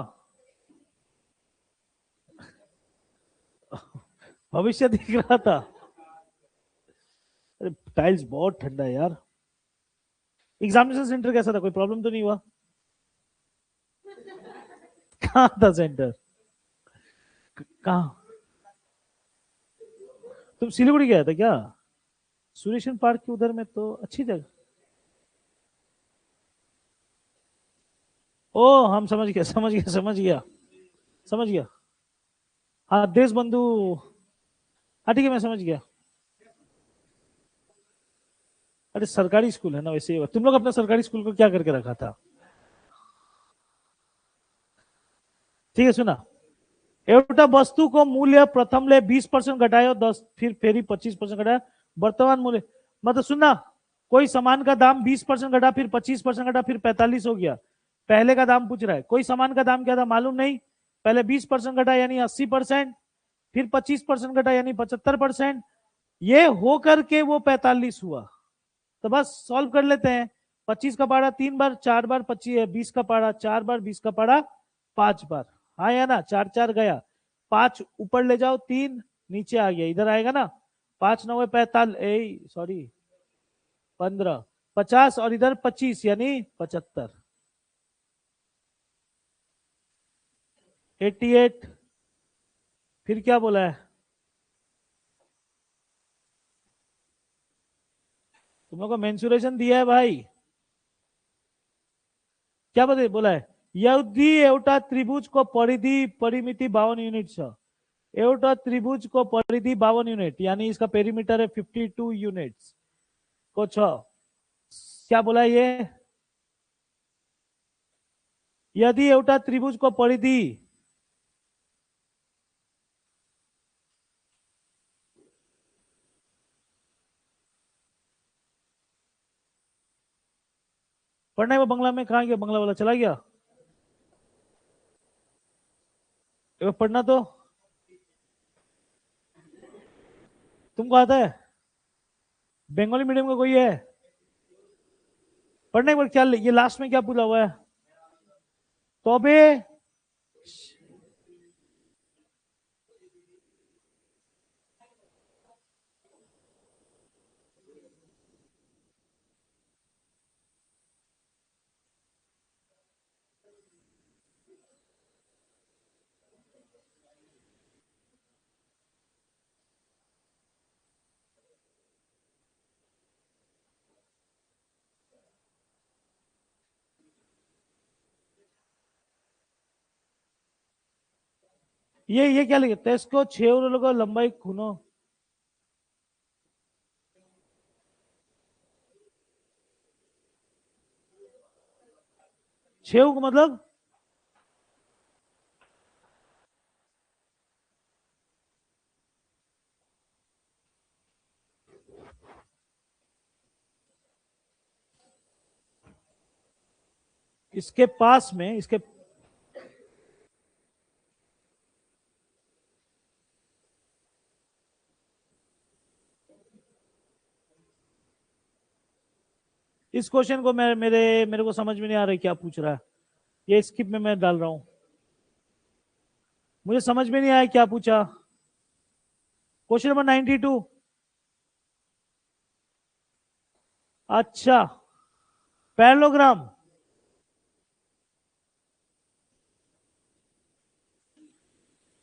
भविष्य दिख रहा था। अरे टाइल्स बहुत ठंडा है यार। एग्जामिनेशन सेंटर कैसा था, कोई प्रॉब्लम तो नहीं हुआ, कहाँ था सेंटर, कहाँ, तुम सिलीगुड़ी गया था क्या, सुरेशन पार्क के उधर में तो अच्छी जगह। ओ हम समझ गया, समझ गया, समझ गया, समझ गया, हाँ देश बंधु, हाँ ठीक है मैं समझ गया। अरे सरकारी स्कूल है ना, वैसे तुम लोग अपना सरकारी स्कूल को क्या करके रखा था। ठीक है सुना, एवटा वस्तु को मूल्य प्रथम ले 20% घटायो 10, फिर फेरी 25% घटाया वर्तमान मूल्य, मतलब सुनना, कोई सामान का दाम 20% घटा, फिर 25% घटा, फिर 45 हो गया, पहले का दाम पूछ रहा है। कोई सामान का दाम क्या था मालूम नहीं, पहले 20% घटा यानी 80%, फिर 25% घटा यानी 75%, ये हो करके वो 45 हुआ। तो बस सॉल्व कर लेते हैं, 25 का पारा 3 बार, 4 बार 25, 20 का पारा 4 बार, 20 का पारा 5 बार, हाँ या ना, 4 4 गया, 5 ऊपर ले जाओ, 3 नीचे आ गया, इधर आएगा ना, 5 9 45, सॉरी 15, 50 और इधर 25 यानी 75। 88, फिर क्या बोला है? तुम लोग को मेंसुरेशन दिया है भाई, क्या बता बोला है? यदि एवटा त्रिभुज को परिधि परिमिति 52 यूनिट छ, एवटा त्रिभुज को परिधि 52 यूनिट यानी इसका पेरीमीटर है 52 यूनिट्स को छ, क्या बोला है ये? यदि एवटा त्रिभुज को परिधि पढ़ना है वो बंगला में, कहा गया बंगला वाला, चला गया? पढ़ना तो तुमको आता है? बंगाली मीडियम का कोई है? पढ़ने एक बार, क्या ये लास्ट में क्या पूछा हुआ है? तो बे ये क्या लिखे? टेस्ट को 6 को लंबाई खूनो, छेव को मतलब इसके पास में, इसके इस क्वेश्चन को मेरे को समझ में नहीं आ रहा है क्या पूछ रहा है। ये स्किप में मैं डाल रहा हूं, मुझे समझ में नहीं आया क्या पूछा। Question number 92। अच्छा, पैरेललोग्राम,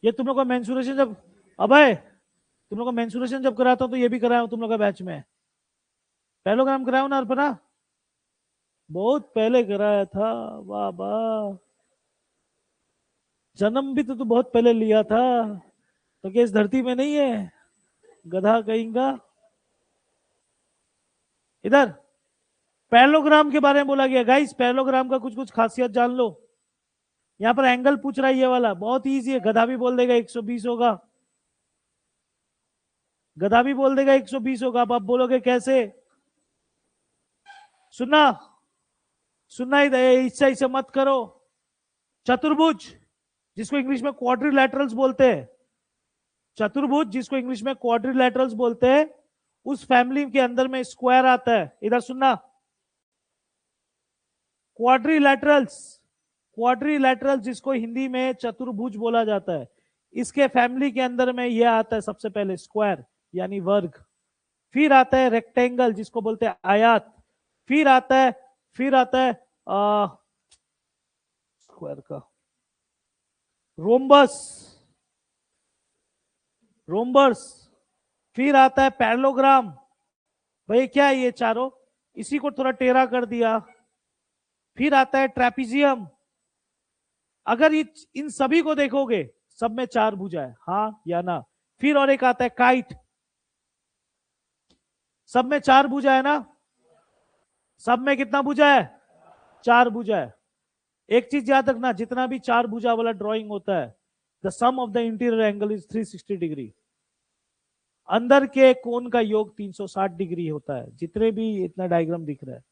ये तुम लोग का मेंसुरेशन जब, अबे तुम लोग का मेंसुरेशन जब कराता हूं तो ये भी कराया हूं तुम लोग का बैच में, पैरेललोग्राम कराया हूं ना अर्पणा? बहुत पहले कराया था बाबा, जन्म भी तो तू बहुत पहले लिया था, तो क्या इस धरती में नहीं है? गधा कहेंगा। इधर पैरेललोग्राम के बारे में बोला गया गाइस, पैरेललोग्राम का कुछ कुछ खासियत जान लो। यहां पर एंगल पूछ रहा है, ये वाला बहुत इजी है, गधा भी बोल देगा 120 होगा, गधा भी बोल देगा 120 होगा। अब आप बोलोगे कैसे? सुनना, सुनना, इससे ऐसे मत करो। चतुर्भुज जिसको इंग्लिश में क्वाड्रिलैटरल्स बोलते हैं, चतुर्भुज जिसको इंग्लिश में क्वाड्रिलैटरल्स बोलते हैं, उस फैमिली के अंदर में स्क्वायर आता है। इधर सुनना, क्वाड्रिलैटरल्स, क्वाड्रिलैटरल्स जिसको हिंदी में चतुर्भुज बोला जाता है, इसके फैमिली के अंदर में यह आता है सबसे पहले स्क्वायर यानी वर्ग, फिर आता है रेक्टेंगल जिसको बोलते हैं आयत, फिर आता है, फिर आता है स्क्वायर का रोम्बस, रोम्बस, फिर आता है पैरेललोग्राम। भाई क्या है ये चारों, इसी को थोड़ा टेढ़ा कर दिया। फिर आता है ट्रेपीजियम। अगर इन सभी को देखोगे सब में चार भुजा है, हाँ या ना? फिर और एक आता है काइट, सब में चार भुजा है ना? सब में कितना भुजा है? चार भुजा है। एक चीज याद रखना, जितना भी चार भुजा वाला ड्राइंग होता है, the sum of the interior angle is 360 degree. अंदर के कोण का योग 360 डिग्री होता है। जितने भी इतना डायग्राम दिख रहा है,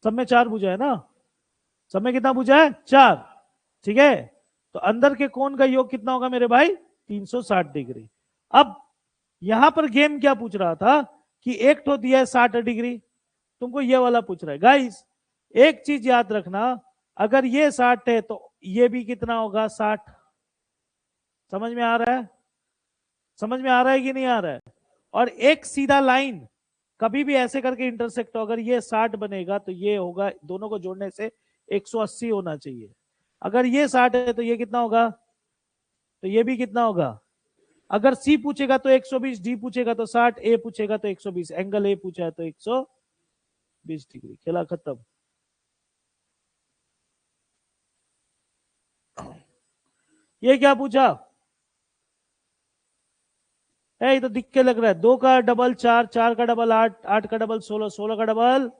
सब में चार भुजा है ना? सब में कितना भुजा है? चार, ठीक है। तो अंदर के कोण का योग कितना होगा मेरे भाई? 360 डिग्री। अब यहां पर गेम क्या पूछ रहा था कि एक तो दिया है 60 डिग्री, तुमको ये वाला पूछ रहा है। गाइस एक चीज याद रखना, अगर ये 60 है तो ये भी कितना होगा? 60। समझ में आ रहा है? समझ में आ रहा है कि नहीं आ रहा है? और एक सीधा लाइन कभी भी ऐसे करके इंटरसेक्ट हो, अगर ये 60 बनेगा तो ये होगा, दोनों को जोड़ने से 180 होना चाहिए। अगर ये 60 है तो ये कितना होगा, तो ये भी कितना होगा। अगर सी पूछेगा तो 120, डी पूछेगा तो 60, ए पूछेगा तो 120, एंगल ए पूछा है तो 120 डिग्री। खेला खत्म। ये क्या पूछा है, ये तो दिख के लग रहा है। 2 का डबल 4, 4 का डबल 8, 8 का डबल 16, 16 का डबल,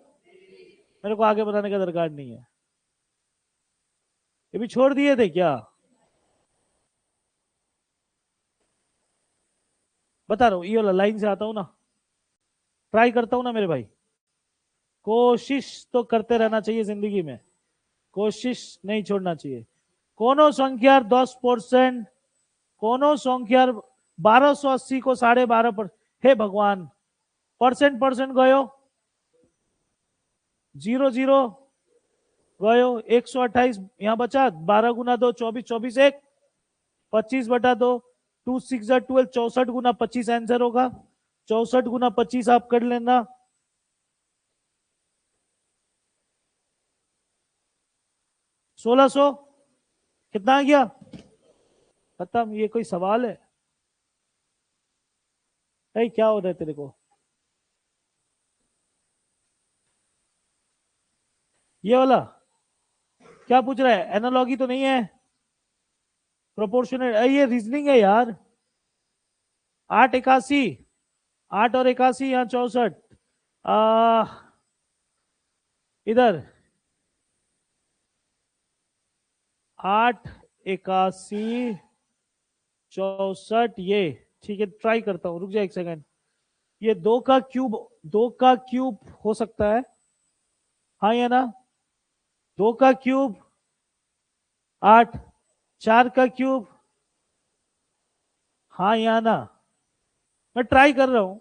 मेरे को आगे बताने का दरकार नहीं है। ये भी छोड़ दिए थे क्या, बता रहा हूँ, ये वाला लाइन से आता हूं ना, ट्राई करता हूं ना मेरे भाई। कोशिश तो करते रहना चाहिए जिंदगी में, कोशिश नहीं छोड़ना चाहिए। कोनो संख्यार 10%, कोनो संख्यार 1280 को 12.5 पर, हे भगवान, परसेंट परसेंट गयो, 0 0 गयो, 128 यहां बचा, 12 गुना 2 24, 24 1 25/2, 2 6 12, 64 गुना 25 आंसर होगा। 64 गुना 25 आप कर लेना, 1600 कितना आ गया, खत्म। ये कोई सवाल है, क्या हो रहा है तेरे को। ये वाला क्या पूछ रहा है, एनालॉगी तो नहीं है, प्रोपोर्शनल, ये रीजनिंग है यार। 8 81, 8 और 81 यहाँ 64, इधर 8 81 64, ये ठीक है। ट्राई करता हूँ, रुक जाए एक सेकंड। ये 2 का क्यूब, 2 का क्यूब हो सकता है, हाँ या ना। 2 का क्यूब 8, 4 का क्यूब, हाँ या ना। मैं ट्राई कर रहा हूं।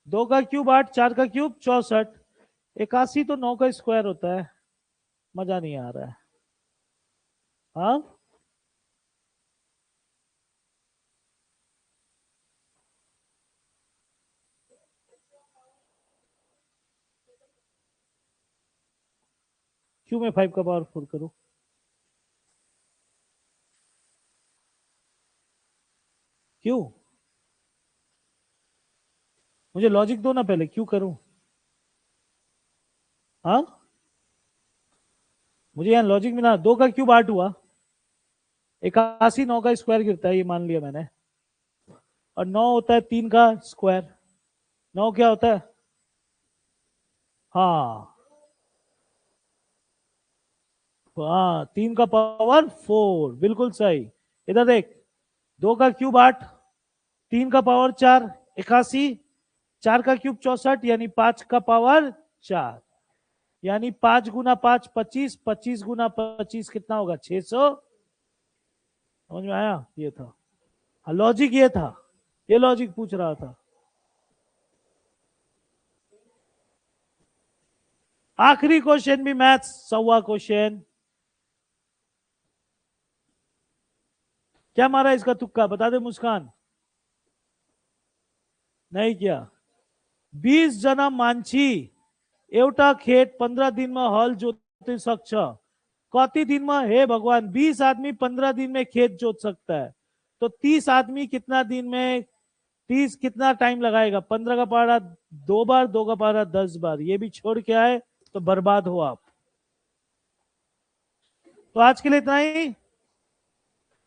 2 का क्यूब 8, 4 का क्यूब 64, 81 तो 9 का स्क्वायर होता है। मजा नहीं आ रहा है, हाँ। क्यों मैं 5 का पावर 4 करूं, क्यों, मुझे लॉजिक दो ना पहले, क्यों करूं, हाँ। मुझे यहाँ लॉजिक मिला। 2 का क्यूब 8 हुआ, 81 9 का स्क्वायर गिरता है, ये मान लिया मैंने। और 9 होता है 3 का स्क्वायर, 9 क्या होता है, हाँ हाँ, 3 का पावर 4, बिल्कुल सही। इधर देख, 2 का क्यूब 8, 3 का पावर 4, 81, 4 का क्यूब 64, यानी 5 का पावर 4, यानी 5 गुना 5 25, 25 गुना 25 कितना होगा, 600। समझ में आया, ये था, हाँ लॉजिक ये था, ये लॉजिक पूछ रहा था। आखिरी क्वेश्चन भी मैथ्स, 100वां क्वेश्चन। क्या मारा इसका तुक्का, बता दे मुस्कान। नहीं किया। 20 जना मान्छी एउटा खेत 15 दिन में हल जोते सक्छ, कति दिन में, हे भगवान, 20 आदमी 15 दिन में खेत जोत सकता है, तो 30 आदमी कितना दिन में, 30 कितना टाइम लगाएगा, 15 का पारा 2 बार, 2 का पारा 10 बार, ये भी छोड़ के आए तो बर्बाद हो आप। तो आज के लिए इतना ही।